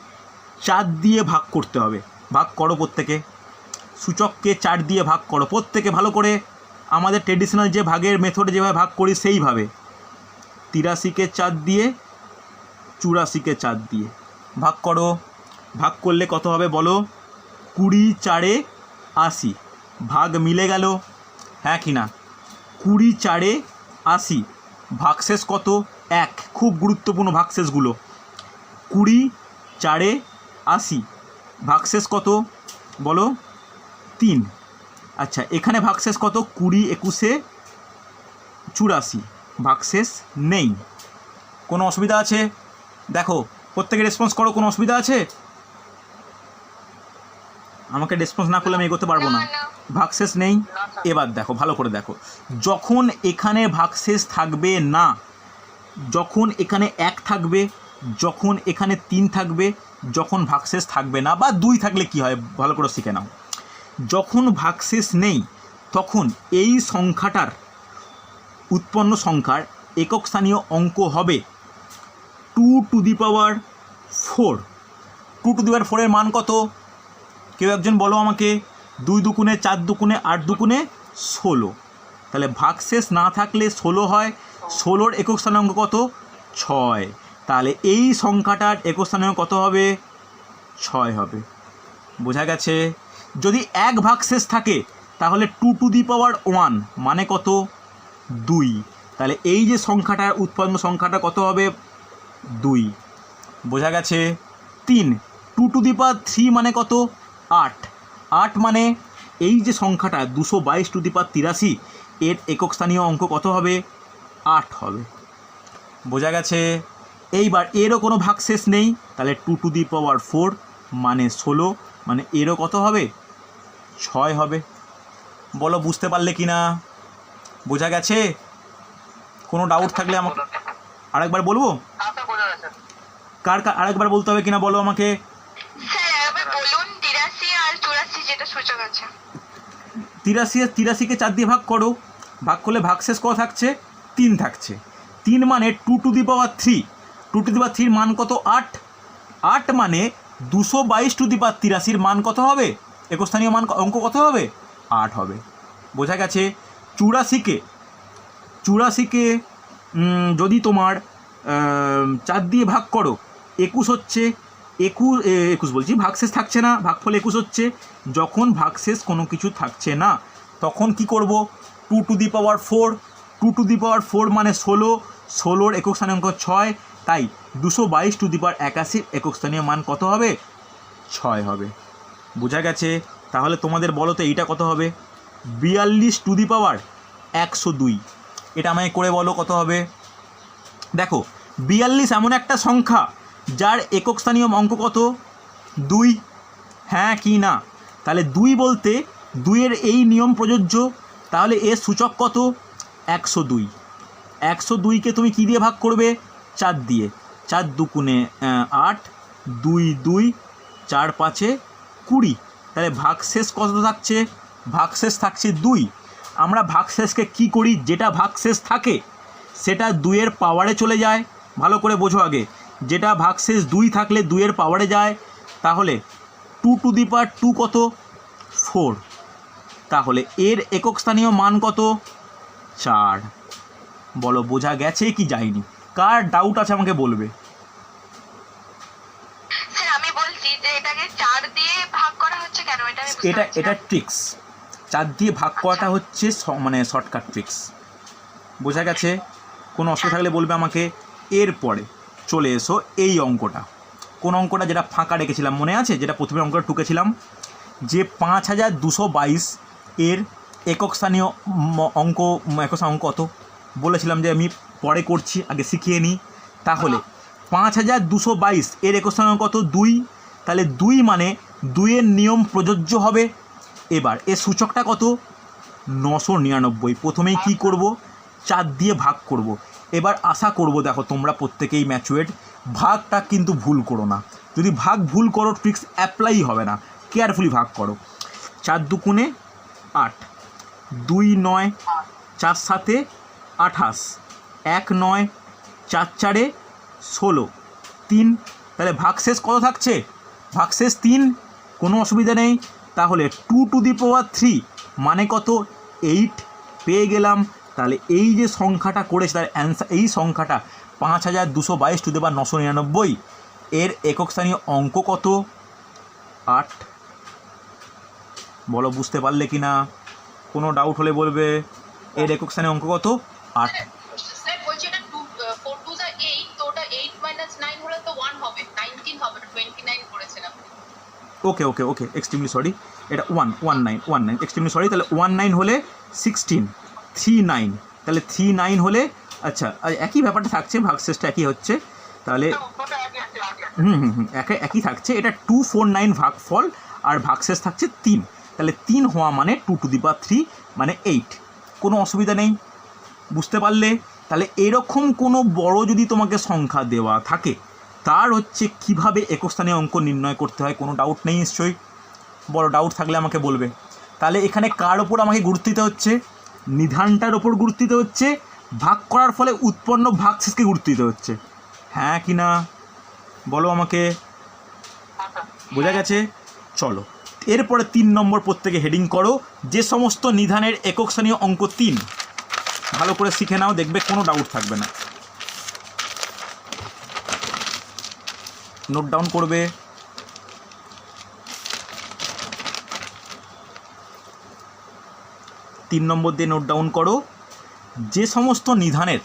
[SPEAKER 1] 4 দিয়ে ভাগ করতে হবে। ভাগ করো প্রত্যেকে, সূচককে 4 দিয়ে ভাগ করো প্রত্যেকে ভালো করে। আমাদের ট্রেডিশনাল যে ভাগের মেথডে যেভাবে ভাগ করি সেইভাবে 83কে 4 দিয়ে, 84কে 4 দিয়ে ভাগ করো। ভাগ করলে কত হবে বলো? 20 4 80, ভাগ মিলে গেল, হ্যাঁ কি না? 20 4 80, ভাগশেষ কত? 1। খুব গুরুত্বপূর্ণ ভাগশেষগুলো। 20 4 80, ভাগশেষ কত বলো? 3। আচ্ছা, এখানে ভাগশেষ কত? 20 21 84, ভাগশেষ নেই। কোনো অসুবিধা আছে? দেখো প্রত্যেকে রেসপন্স করো, কোনো অসুবিধা আছে? আমাকে রেসপন্স না করলে আমি এগোতে পারবো না। ভাগশেষ নেই। এবার দেখো, ভালো করে দেখো, যখন এখানে ভাগশেষ থাকবে না, যখন এখানে 1 থাকবে, যখন এখানে 3 থাকবে, যখন ভাগশেষ থাকবে না বা 2 থাকলে কি হয় ভালো করে শিখে নাও। যখন ভাগশেষ নেই তখন এই সংখ্যাটার উৎপন্ন সংখ্যার একক স্থানীয় অঙ্ক হবে 2 two the power 4। 2 two the পাওয়ার 4 এর মান কত? কেউ একজন বলো আমাকে। 2 দুগুণে 4 দুগুণে 8 দুগুণে 16। তাহলে ভাগশেষ না থাকলে 16 হয়। 16-র একক স্থানীয় অঙ্ক কত? 6। তাহলে এই সংখ্যাটার একক স্থানীয় কত হবে? 6 হবে। বোঝা গেছে? যদি 1 ভাগশেষ থাকে তাহলে 2 টু দি পাওয়ার 1 মানে কত? 2। তাহলে এই যে সংখ্যাটার উৎপন্ন সংখ্যাটা কত হবে? 2। বোঝা গেছে? 3 2 টু দি পাওয়ার 3 মানে কত? 8। 8 মানে এই যে সংখ্যাটা 222 টু দি পাওয়ার 83, এর একক স্থানীয় অঙ্ক কত হবে? 8 হবে। বোঝা গেছে? এইবার এরও কোনো ভাগশেষ নেই, তাহলে 2 টু দি পাওয়ার 4 মানে 16, মানে এরও কত হবে? 6 হবে। বলো বুঝতে পারলে কি না? বোঝা গেছে? কোনো ডাউট থাকলে আমাকে আরেকবার বলবো। কার আরেকবার বলতে হবে কিনা বলো আমাকে।
[SPEAKER 2] বলুন 83 আর 84 যেটা সূচক আছে।
[SPEAKER 1] 83কে 4 দিয়ে ভাগ করো। ভাগ করলে ভাগশেষ কত থাকছে? 3 থাকছে। 3 মানে 2 two the power 3। 2 two the পাওয়ার 3 মান কত? 8। 8 মানে 222 টু দি পাওয়ার 83 মান কত হবে? একক স্থানীয় মান অঙ্ক কত হবে? 8 হবে। বোঝা গেছে? 84কে যদি তোমার 4 দিয়ে ভাগ করো, 21 হচ্ছে। 21 বলছি, ভাগশেষ থাকছে না, ভাগফল 21 হচ্ছে। যখন ভাগশেষ কোনো কিছু থাকছে না তখন কি করব? 2 two the power 4। 2 two the পাওয়ার 4 মানে 16। 16-র একক স্থানীয় অঙ্ক 6। তাই 222 টু দি পাওয়ার 81 একক স্থানীয় মান কত হবে? 6 হবে। বোঝা গেছে? তাহলে তোমাদের বলো তো এইটা কত হবে? 42 টু দি পাওয়ার 102। এটা আমায় করে বলো কত হবে? দেখো 42 এমন একটা সংখ্যা যার একক স্থানীয় অঙ্ক কত? 2, হ্যাঁ কি না? তাহলে 2 বলতে 2-এর এই নিয়ম প্রযোজ্য। তাহলে এর সূচক কত? 102। 102কে তুমি কী দিয়ে ভাগ করবে? 4 দিয়ে। 4 দুগুণে 8, 2 2, 4 5 20। তাহলে ভাগশেষ কত থাকছে? ভাগশেষ থাকছে 2। আমরা ভাগশেষকে কি করি? যেটা ভাগশেষ থাকে সেটা 2-এর পাওয়ারে চলে যায়। ভালো করে বোঝো আগে, যেটা ভাগশেষ 2 থাকলে 2-এর পাওয়ারে যায়। তাহলে 2 টু দি পাওয়ার 2 কত? 4। তাহলে এর একক স্থানীয় মান কত? 4। বলো বোঝা গেছে কি যায়নি? কার ডাউট আছে আমাকে বলবে।
[SPEAKER 2] স্যার আমি বলছি যে এটাকে 4 দিয়ে ভাগ করা হচ্ছে কেন?
[SPEAKER 1] এটা ট্রিক্স। 4 দিয়ে ভাগ করাটা হচ্ছে মানে শর্টকাট ট্রিক্স। বোঝা গেছে? কোনো অসুবিধা থাকলে বলবে আমাকে। এরপরে চলে এসো এই অঙ্কটা। কোন অঙ্কটা? যেটা ফাঁকা রেখেছিলাম, মনে আছে? যেটা প্রথমে অঙ্কটা টুকেছিলাম, যে 5222 এর একক স্থানীয় অঙ্ক কত বলেছিলাম যে আমি পরে করছি, আগে শিখিয়ে নিই। তাহলে 5222 এর একক স্থানীয় কত? 2। তাহলে 2 মানে 2-এর নিয়ম প্রযোজ্য হবে। এবার এর সূচকটা কত? 999। প্রথমেই কি করব? 4 দিয়ে ভাগ করব। এবার আশা করব, দেখো তোমরা প্রত্যেকেই ম্যাচুয়ার্ড, ভাগটা কিন্তু ভুল করো না। যদি ভাগ ভুল করো ট্রিক্স অ্যাপ্লাই হবে না। কেয়ারফুলি ভাগ করো। 4 দুগুণে 8, 2 9, 4 7 28, 1 9, 4 4 16, 3। তাহলে ভাগশেষ কত থাকছে? ভাগশেষ 3। কোনো অসুবিধা নেই। তাহলে 2 টু দি পাওয়ার 3 মানে কত? 8 পেয়ে গেলাম। তাহলে এই যে সংখ্যাটা করেছে তার অ্যান্সার, এই সংখ্যাটা 5222 টু দি পাওয়ার 999, এর একক স্থানীয় অঙ্ক কত? 8। বলো বুঝতে পারলে কি না? কোনো ডাউট হলে বলবে। এর একক স্থানীয় অঙ্ক কত? 8।
[SPEAKER 2] স্যার বলছি এটা 4 2 যা 8, তো ওটা 8 - 9 হলে তো 1 হবে, 19 হবে, 29 করেছেন আপনি।
[SPEAKER 1] ওকে ওকে ওকে, এক্সট্রিমলি সরি, এটা 19 এক্সট্রিমলি সরি। তাহলে 19 হলে 16, 39, তাহলে 39 হলে, আচ্ছা একই ব্যাপারটা থাকছে, ভাগশেষটা একই হচ্ছে, তাহলে একই থাকছে। এটা 249 ভাগফল আর ভাগশেষ থাকছে 3, তাহলে 3 হওয়া মানে 2 টু দি পাওয়ার 3 মানে 8। কোনো অসুবিধা নেই, বুঝতে পারলে? তাহলে এরকম কোনো বড় যদি তোমাকে সংখ্যা দেওয়া থাকে, তার হচ্ছে কীভাবে একক স্থানীয় অঙ্ক নির্ণয় করতে হয়, কোনো ডাউট নেই নিশ্চয়ই? বড় ডাউট থাকলে আমাকে বলবে। তাহলে এখানে কার ওপর আমাকে গুরুত্ব দিতে হচ্ছে? নিধানটার ওপর গুরুত্ব দিতে হচ্ছে, ভাগ করার ফলে উৎপন্ন ভাগশেষকে গুরুত্ব দিতে হচ্ছে। হ্যাঁ কি না বলো আমাকে? বোঝা গেছে? চলো এরপরে 3 নম্বর প্রত্যেকে হেডিং করো, যে সমস্ত নিধানের একক স্থানীয় অঙ্ক 3। ভালো করে শিখে নাও, দেখবে কোনো ডাউট থাকবে না। নোট ডাউন করবে। তিন নম্বর দিয়ে নোট ডাউন করো, যে সমস্ত নিধানের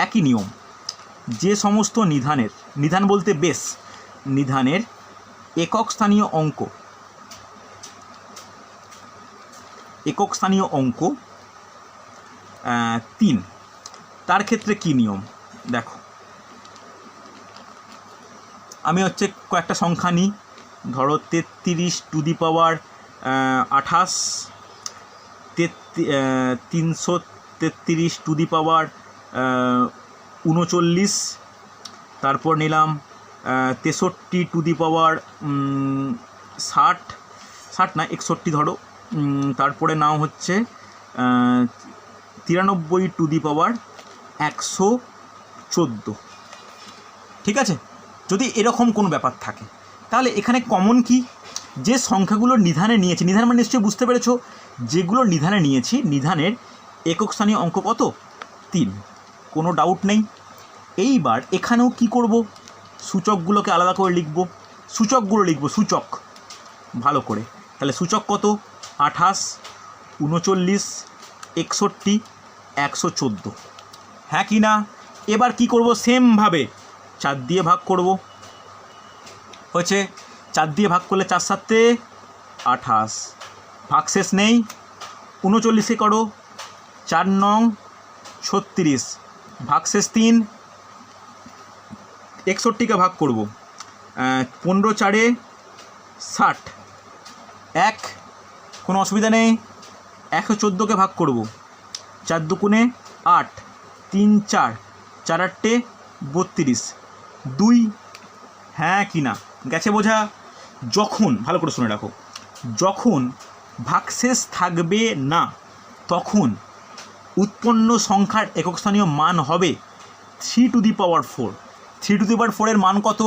[SPEAKER 1] একই নিয়ম, যে সমস্ত নিধানের, নিধান বলতে বেশ, নিধানের একক স্থানীয় অঙ্ক, একক স্থানীয় অঙ্ক 3, তার ক্ষেত্রে কি নিয়ম দেখো। আমি হচ্ছে কয়েকটা সংখ্যা নিই, ধরো 33 two the power 28, 333 two the পাওয়ার 39, তারপর নিলাম 63 টু দি পাওয়ার 61 ধরো, তারপরে নাও হচ্ছে 93 টু দি পাওয়ার 114। ঠিক আছে? যদি এরকম কোনো ব্যাপার থাকে, তাহলে এখানে কমন কি, যে সংখ্যাগুলো নিধানে নিয়েছি, নিধান মানে নিশ্চয়ই বুঝতে পেরেছো, যেগুলো নিধানে নিয়েছি, নিধানের একক স্থানীয় অঙ্ক কত? 3। কোনো ডাউট নেই। এইবার এখানেও কি করব? সূচকগুলোকে আলাদা করে লিখব, সূচকগুলো লিখব, সূচক ভালো করে। তাহলে সূচক কত? 28, 39, 61, 114। হ্যাঁ কি না? এবার কি করব? সেমভাবে 4 দিয়ে ভাগ করব। হয়েছে? 4 দিয়ে ভাগ করলে 4 7 28, ভাগশেষ নেই। 39 করো, 4 9 36, ভাগশেষ 3। 61কে ভাগ করব, 15 4 60, 1, কোনো অসুবিধা নেই। 114কে ভাগ করব, 4 2 8, 3 4, 4 8 32, 2। হ্যাঁ কি না? গেছে বোঝা? যখন, ভালো করে শুনে রাখো, যখন ভাগশেষ থাকবে না, তখন উৎপন্ন সংখ্যার একক স্থানীয় মান হবে 3 two the power 4। 3 two the পাওয়ার 4 এর মান কত?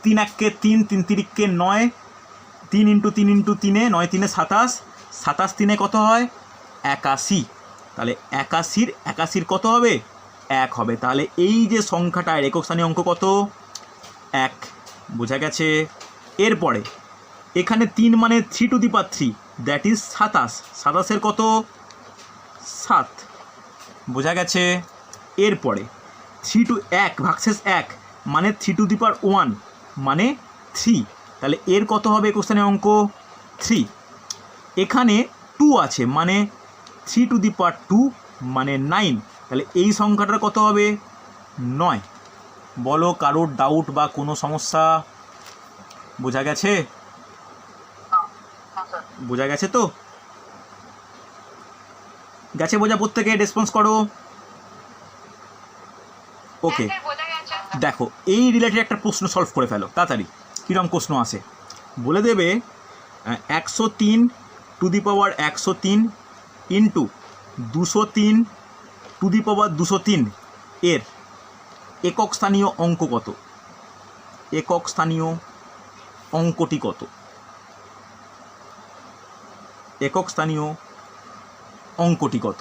[SPEAKER 1] 3 1 কে 3, 3 3 কে 9, 3 × 3 × 3 9 3 27, 27 3 কত হয়? 81। তাহলে 81 কত হবে? 1 হবে। তাহলে এই যে সংখ্যাটার একক স্থানীয় অঙ্ক কত? 1। বোঝা গেছে? এরপরে এখানে 3 মানে 3 two the power 3, that is 27। 27 কত? 7। বোঝা গেছে? এরপরে 3 টু 1 ভাগশেষ 1 মানে 3 টু দি পাওয়ার 1 মানে 3। তাহলে এর কত হবে একক স্থানীয় অঙ্ক? 3। এখানে 2 আছে মানে 3 টু দি পাওয়ার 2 মানে 9। তাহলে এই সংখ্যাটার কত হবে? 9। বলো কারোর ডাউট বা কোনো সমস্যা? বোঝা গেছে? বোঝা গেছে তো? গেছে বোঝা? প্রত্যেকে রেসপন্স করো। ওকে, দেখো এই রিলেটেড একটা প্রশ্ন সলভ করে ফেলো তাড়াতাড়ি। কীরকম প্রশ্ন আসে বলে দেবে। 103 to the power 103 into 203 to the power 203 এর একক স্থানীয় অঙ্ক কত? একক স্থানীয় অঙ্কটি কত? একক স্থানীয় অঙ্কটি কত?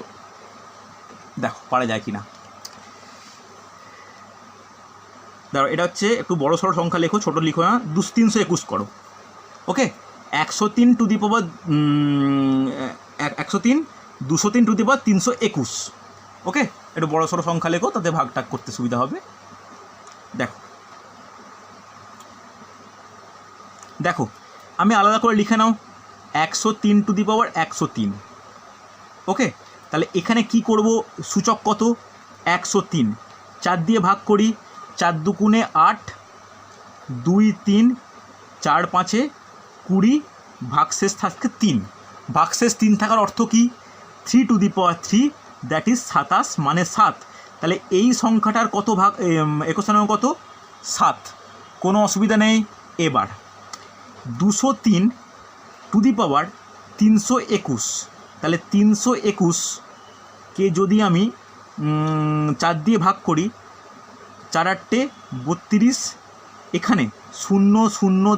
[SPEAKER 1] দেখো পারা যায় কি না। দেখো এটা হচ্ছে একটু বড় সড়ো সংখ্যা লেখো, ছোটো লিখো না, 321 করো। ওকে, 103 to the power 103 203 to the পাওয়ার 321। ওকে, একটু বড় সড়ো সংখ্যা লেখো, তাতে ভাগ টাগ করতে সুবিধা হবে। দেখো দেখো আমি আলাদা করে লিখে নাও, 103 টু দি পাওয়ার 103। ওকে, তাহলে এখানে কি করব, সূচক কত? 103, 4 দিয়ে ভাগ করি, 4 দুগুণে 8, 2 3, 4 5 20, ভাগশেষ থাকে 3। ভাগশেষ 3 থাকার অর্থ কি? 3 two the power 3, that is 27 মানে 7। তাহলে এই সংখ্যাটার কত ভাগ, একক স্থানীয় কত? 7। কোনো অসুবিধা নেই। এবার 203 টু দি পাওয়ার 321, তাহলে 321কে যদি আমি 4 দিয়ে ভাগ করি, 4 8 32, এখানে 0 0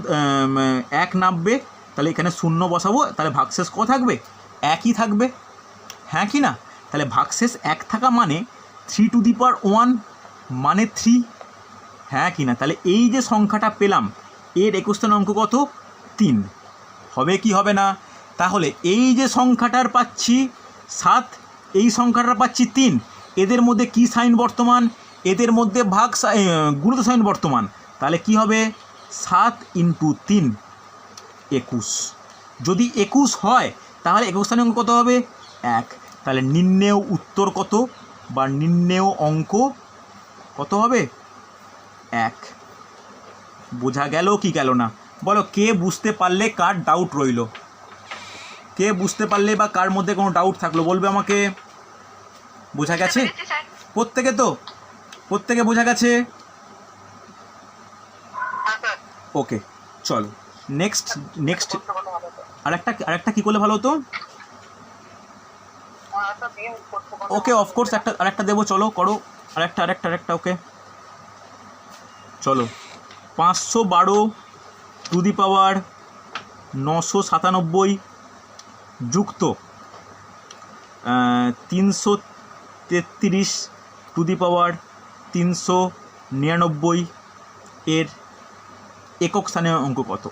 [SPEAKER 1] 1 নামবে, তাহলে এখানে 0 বসাবো, তাহলে ভাগশেষ কত থাকবে? 1ই থাকবে, হ্যাঁ কি না? তাহলে ভাগশেষ 1 থাকা মানে 3 টু দি পাওয়ার 1 মানে 3, হ্যাঁ কি না? তাহলে এই যে সংখ্যাটা পেলাম, এর একক স্থানীয় অঙ্ক কত? 3। হবে কি হবে না? তাহলে এই যে সংখ্যাটার পাচ্ছি 7, এই সংখ্যাটার পাচ্ছি 3, এদের মধ্যে কি সাইন বর্তমান? এদের মধ্যে গুণিত সাইন বর্তমান। তাহলে কি হবে? 7 × 3 21। যদি 21 হয় তাহলে একক স্থানীয় অঙ্ক কত হবে? 1। তাহলে নির্ণেয় উত্তর কত বা নির্ণেয় অঙ্ক কত হবে? 1। বোঝা গেল কি গেল না? বলো, কে বুঝতে পারলে কার ডাউট রইল? কে বুঝতে পারলে বা কার মধ্যে কোনো ডাউট থাকলো বলবে আমাকে। বোঝা গেছে প্রত্যেকে? তো প্রত্যেকে বোঝা গেছে? ওকে, চলো নেক্সট আরেকটা কী করলে ভালো হতো? ওকে, অফকোর্স আরেকটা দেবো, চলো করো আরেকটা। ওকে চলো, 512 টু দি পাওয়ার 997 যুক্ত 333 টু দি পাওয়ার 399 এর একক স্থানীয় অঙ্ক কত?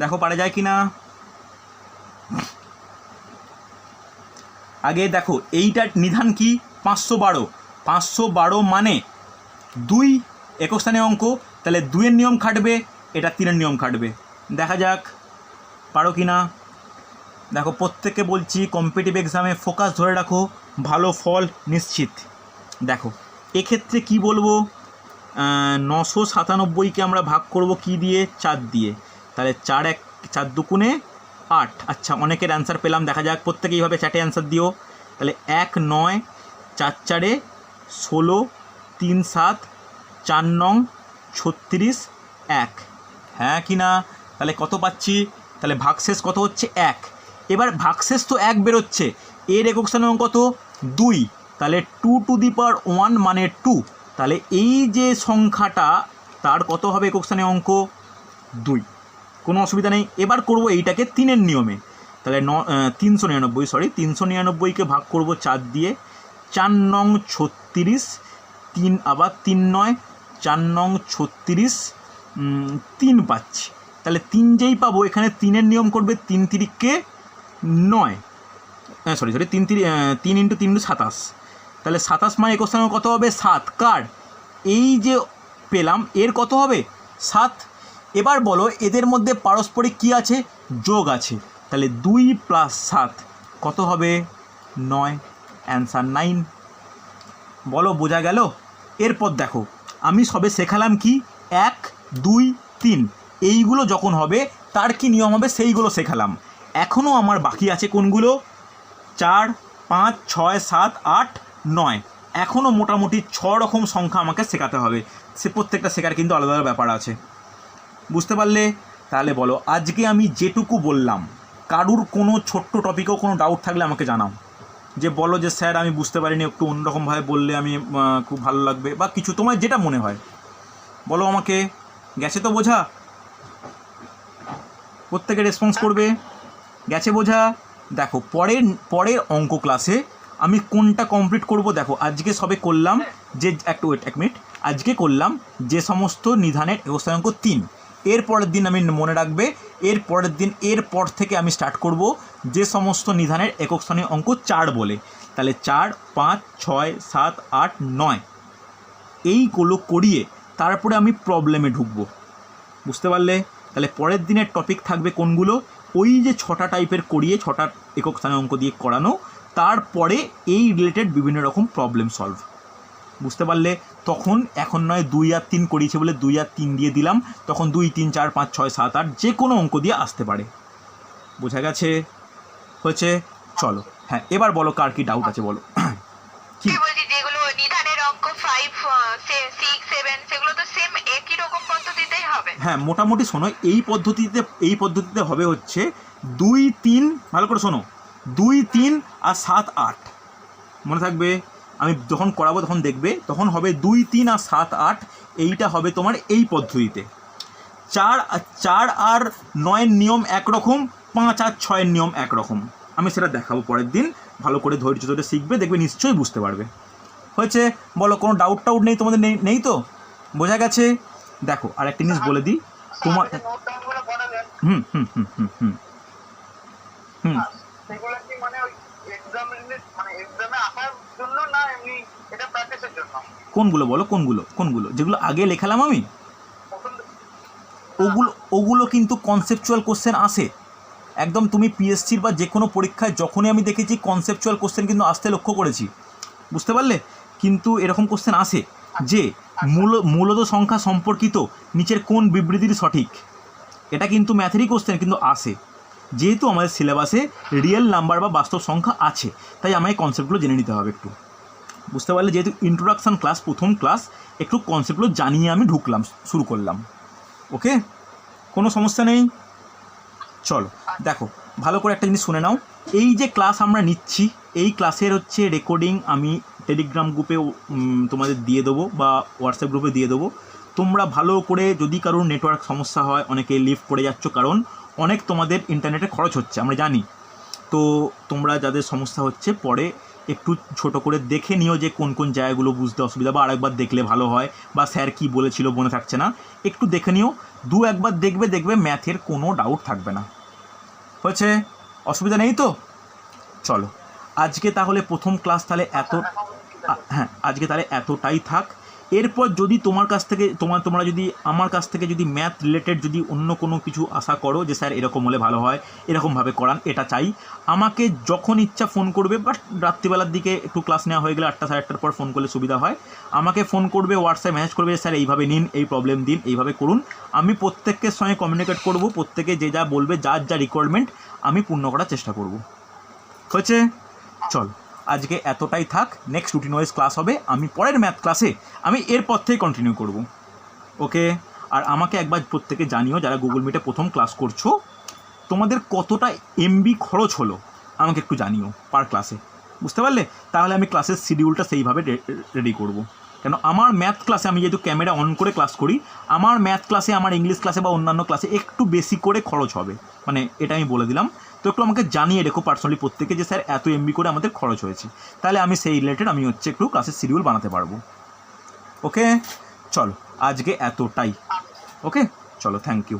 [SPEAKER 1] দেখো পারা যায় কি না। আগে দেখো এইটার নিধান কি? 512 মানে 2 একক স্থানীয় অঙ্ক, তাহলে 2-এর নিয়ম খাটবে, এটা 3-এর নিয়ম খাটবে। দেখা যাক পারো কি না। দেখো প্রত্যেককে বলছি, কম্পিটিটিভ এক্সামে ফোকাস ধরে রাখো, ভালো ফল নিশ্চিত। দেখো এক্ষেত্রে কি বলবো, 997কে আমরা ভাগ করব কি দিয়ে? 4 দিয়ে। তাহলে 4 দুগুণে 8। আচ্ছা, অনেকের অ্যান্সার পেলাম, দেখা যাক প্রত্যেকে এইভাবে চ্যাটে অ্যান্সার দিও। তাহলে 1 9 4 4 16 3 7 4 9 36 1, হ্যাঁ কি না? তাহলে কত পাচ্ছি? তাহলে ভাগশেষ কত হচ্ছে? 1। এবার ভাগশেষ তো 1 বেরোচ্ছে, এর একক স্থানীয় অঙ্ক কত? 2। তাহলে 2 টু দি পাওয়ার 1 মানে 2। তাহলে এই যে সংখ্যাটা, তার কত হবে একক স্থানীয় অঙ্ক? 2। কোনো অসুবিধা নেই। এবার করব এইটাকে 3-এর নিয়মে। তাহলে 399কে ভাগ করব 4 দিয়ে, 4 9 36, 3 আবার 3 9 4 9 36, 3 পাচ্ছি। তাহলে 3 যেই পাবো, এখানে 3-এর নিয়ম করবে, 3 3 9, সরি 3 × 3 × 27। তাহলে 27 মানে একক স্থানীয় কত হবে? 7। কার? এই যে পেলাম, এর কত হবে? 7। এবার বলো এদের মধ্যে পারস্পরিক কি আছে? যোগ আছে। তাহলে 2 + 7 কত হবে? 9। অ্যান্সার 9। বলো বোঝা গেল? এরপর দেখো আমি সবে শেখালাম কি 1 2 3, এইগুলো যখন হবে তার কি নিয়ম হবে সেইগুলো শেখালাম। এখনও আমার বাকি আছে কোনগুলো? 4 5 6 7 8 9। এখনও মোটামুটি 6 রকম সংখ্যা আমাকে শেখাতে হবে। সে প্রত্যেকটা শেখার কিন্তু আলাদা আলাদা ব্যাপার আছে। বুঝতে পারলে? তাহলে বলো আজকে আমি যেটুকু বললাম, কারুর কোনো ছোট্ট টপিকেও কোনো ডাউট থাকলে আমাকে জানাও। যে বলো যে স্যার আমি বুঝতে পারিনি, একটু অন্যরকমভাবে বললে আমি খুব ভালো লাগবে, বা কিছু তোমার যেটা মনে হয় বলো আমাকে। গেছে তো বোঝা? প্রত্যেকে রেসপন্স করবে। গেছে বোঝা? দেখো পরের অঙ্ক ক্লাসে আমি কোনটা কমপ্লিট করব। দেখো আজকে সবে করলাম যে এক মিনিট, আজকে করলাম যে সমস্ত নিধানের একক স্থায়ী অঙ্ক 3। এর পরের দিন আমি মনে রাখবে, এর পরের দিন এরপর থেকে আমি স্টার্ট করব যে সমস্ত নিধানের একক স্থানীয় অঙ্ক 4 বলে। তাহলে 4, 5, 6, 7, 8, 9 এইগুলো করিয়ে তারপরে আমি প্রবলেমে ঢুকবো। বুঝতে পারলে? তাহলে পরের দিনের টপিক থাকবে কোনগুলো? ওই যে 6টা টাইপের করিয়ে 6টা একক স্থানীয় অঙ্ক দিয়ে করানো, তারপরে এই রিলেটেড বিভিন্ন রকম প্রবলেম সলভ। বুঝতে পারলে? তখন এখন নয় 2 আর 3 করিয়েছে বলে 2 আর 3 দিয়ে দিলাম, তখন 2, 3, 4, 5, 6, 7, 8 যে কোনো অঙ্ক দিয়ে আসতে পারে। বোঝা গেছে? হয়েছে? চলো হ্যাঁ, এবার বলো কার কি ডাউট আছে বলো।
[SPEAKER 4] কি বলছি, যেগুলো নিধানের অঙ্ক 5, 6, 7 সেগুলো তো সেম একই রকম পদ্ধতিতেই হবে?
[SPEAKER 1] হ্যাঁ, মোটামুটি শোনো, এই পদ্ধতিতে হবে হচ্ছে 2, 3, ভালো করে শোনো, 2, 3 আর 7, 8 মনে থাকবে। আমি যখন করাবো তখন দেখবে, তখন হবে 2, 3 আর 7, 8 এইটা হবে তোমার এই পদ্ধতিতে। 4 আর 9 নিয়ম একরকম, 5 আর 6 নিয়ম একরকম। আমি সেটা দেখাবো পরের দিন, ভালো করে ধৈর্য ধরে শিখবে, দেখবে নিশ্চয়ই বুঝতে পারবে। হয়েছে? বলো কোনো ডাউট নেই তোমাদের? নেই তো? বোঝা গেছে? দেখো আর একটা জিনিস বলে দিই তোমার। হুম হুম হুম হুম হুম হুম
[SPEAKER 3] সেগুলো কি মানে ওই এক্সামে আসার জন্য না এমনি এটা প্র্যাকটিসের জন্য?
[SPEAKER 1] কোনগুলো বলো? কোনগুলো যেগুলো আগে লেখালাম আমি? ওগুলো কিন্তু কনসেপচুয়াল কোশ্চেন আসে একদম। তুমি পিএসসির বা যে কোনো পরীক্ষায় যখনই আমি দেখেছি কনসেপচুয়াল কোশ্চেন কিন্তু আসতে লক্ষ্য করেছি। বুঝতে পারলে? কিন্তু এরকম কোশ্চেন আসে যে মূলত সংখ্যা সম্পর্কিত নিচের কোন বিবৃতির সঠিক, এটা কিন্তু ম্যাথেরই কোশ্চেন কিন্তু আসে। যেহেতু আমাদের সিলেবাসে রিয়েল নাম্বার বা বাস্তব সংখ্যা আছে, তাই আমাকে কনসেপ্টগুলো জেনে নিতে হবে একটু। বুঝতে পারলে? যেহেতু ইন্ট্রোডাকশান ক্লাস, প্রথম ক্লাস, একটু কনসেপ্টগুলো জানিয়ে আমি ঢুকলাম, শুরু করলাম। ওকে, কোনো সমস্যা নেই। চলো দেখো ভালো করে একটা জিনিস শুনে নাও। এই যে ক্লাস আমরা নিচ্ছি, এই ক্লাসের হচ্ছে রেকর্ডিং আমি টেলিগ্রাম গ্রুপে তোমাদের দিয়ে দেবো বা হোয়াটসঅ্যাপ গ্রুপে দিয়ে দেবো। তোমরা ভালো করে, যদি কারোর নেটওয়ার্ক সমস্যা হয়, অনেকে লিফট করে যাচ্ছ, কারণ অনেক তোমাদের ইন্টারনেটে খরচ হচ্ছে আমরা জানি। তো তোমরা যাদের সমস্যা হচ্ছে পরে একটু ছোট করে দেখে নিও যে কোন কোন জায়গাগুলো বুঝতে অসুবিধা, বা আরেকবার দেখলে ভালো হয়, বা স্যার কী বলেছিল মনে থাকছে না, একটু দেখে নিও। 2-একবার দেখবে ম্যাথের কোনো ডাউট থাকবে না। হয়েছে? অসুবিধা নেই তো? চলো আজকে তাহলে প্রথম ক্লাস তাহলে হ্যাঁ আজকে তাহলে এতটাই থাক। এরপর যদি তোমার কাছ থেকে তোমরা যদি আমার কাছ থেকে যদি ম্যাথ রিলেটেড যদি অন্য কোনো কিছু আশা করো যে স্যার এরকম হলে ভালো হয়, এরকমভাবে করান, এটা চাই, আমাকে যখন ইচ্ছা ফোন করবে, বা রাত্রিবেলার দিকে একটু ক্লাস নেওয়া হয়ে গেলে 8টা 8:30 পর ফোন করলে সুবিধা হয়। আমাকে ফোন করবে, হোয়াটসঅ্যাপ মেসেজ করবে, স্যার এইভাবে নিন, এই প্রবলেম দিন, এইভাবে করুন। আমি প্রত্যেকের সঙ্গে কমিউনিকেট করব, প্রত্যেকে যে যা বলবে, যার যা রিকোয়ারমেন্ট আমি পূর্ণ করার চেষ্টা করব। হয়েছে? চল আজকে এতটাই থাক। নেক্সট রুটিন ওয়াইজ ক্লাস হবে, আমি পরের ম্যাথ ক্লাসে আমি এরপর থেকে কন্টিনিউ করব। ওকে? আর আমাকে একবার প্রত্যেকে জানিও যারা গুগল মিটে প্রথম ক্লাস করছো, তোমাদের কতটা এমবি খরচ হলো আমাকে একটু জানিও পার ক্লাসে। বুঝতে পারলে? তাহলে আমি ক্লাসের শিডিউলটা সেইভাবে রেডি করব। কেন আমার ম্যাথ ক্লাসে, আমি যেহেতু ক্যামেরা অন করে ক্লাস করি, আমার ম্যাথ ক্লাসে, আমার ইংলিশ ক্লাসে বা অন্যান্য ক্লাসে একটু বেশি করে খরচ হবে, মানে এটা আমি বলে দিলাম। তো একটু আমাকে জানিয়ে রেখো পার্সোনালি প্রত্যেকে যে স্যার এত এমবি করে আমাদের খরচ হয়েছে, তাহলে আমি সেই রিলেটেড আমি হচ্ছে একটু ক্লাসের শিডিউল বানাতে পারবো। ওকে? চলো আজকে এতটাই। ওকে, চলো, থ্যাংক ইউ।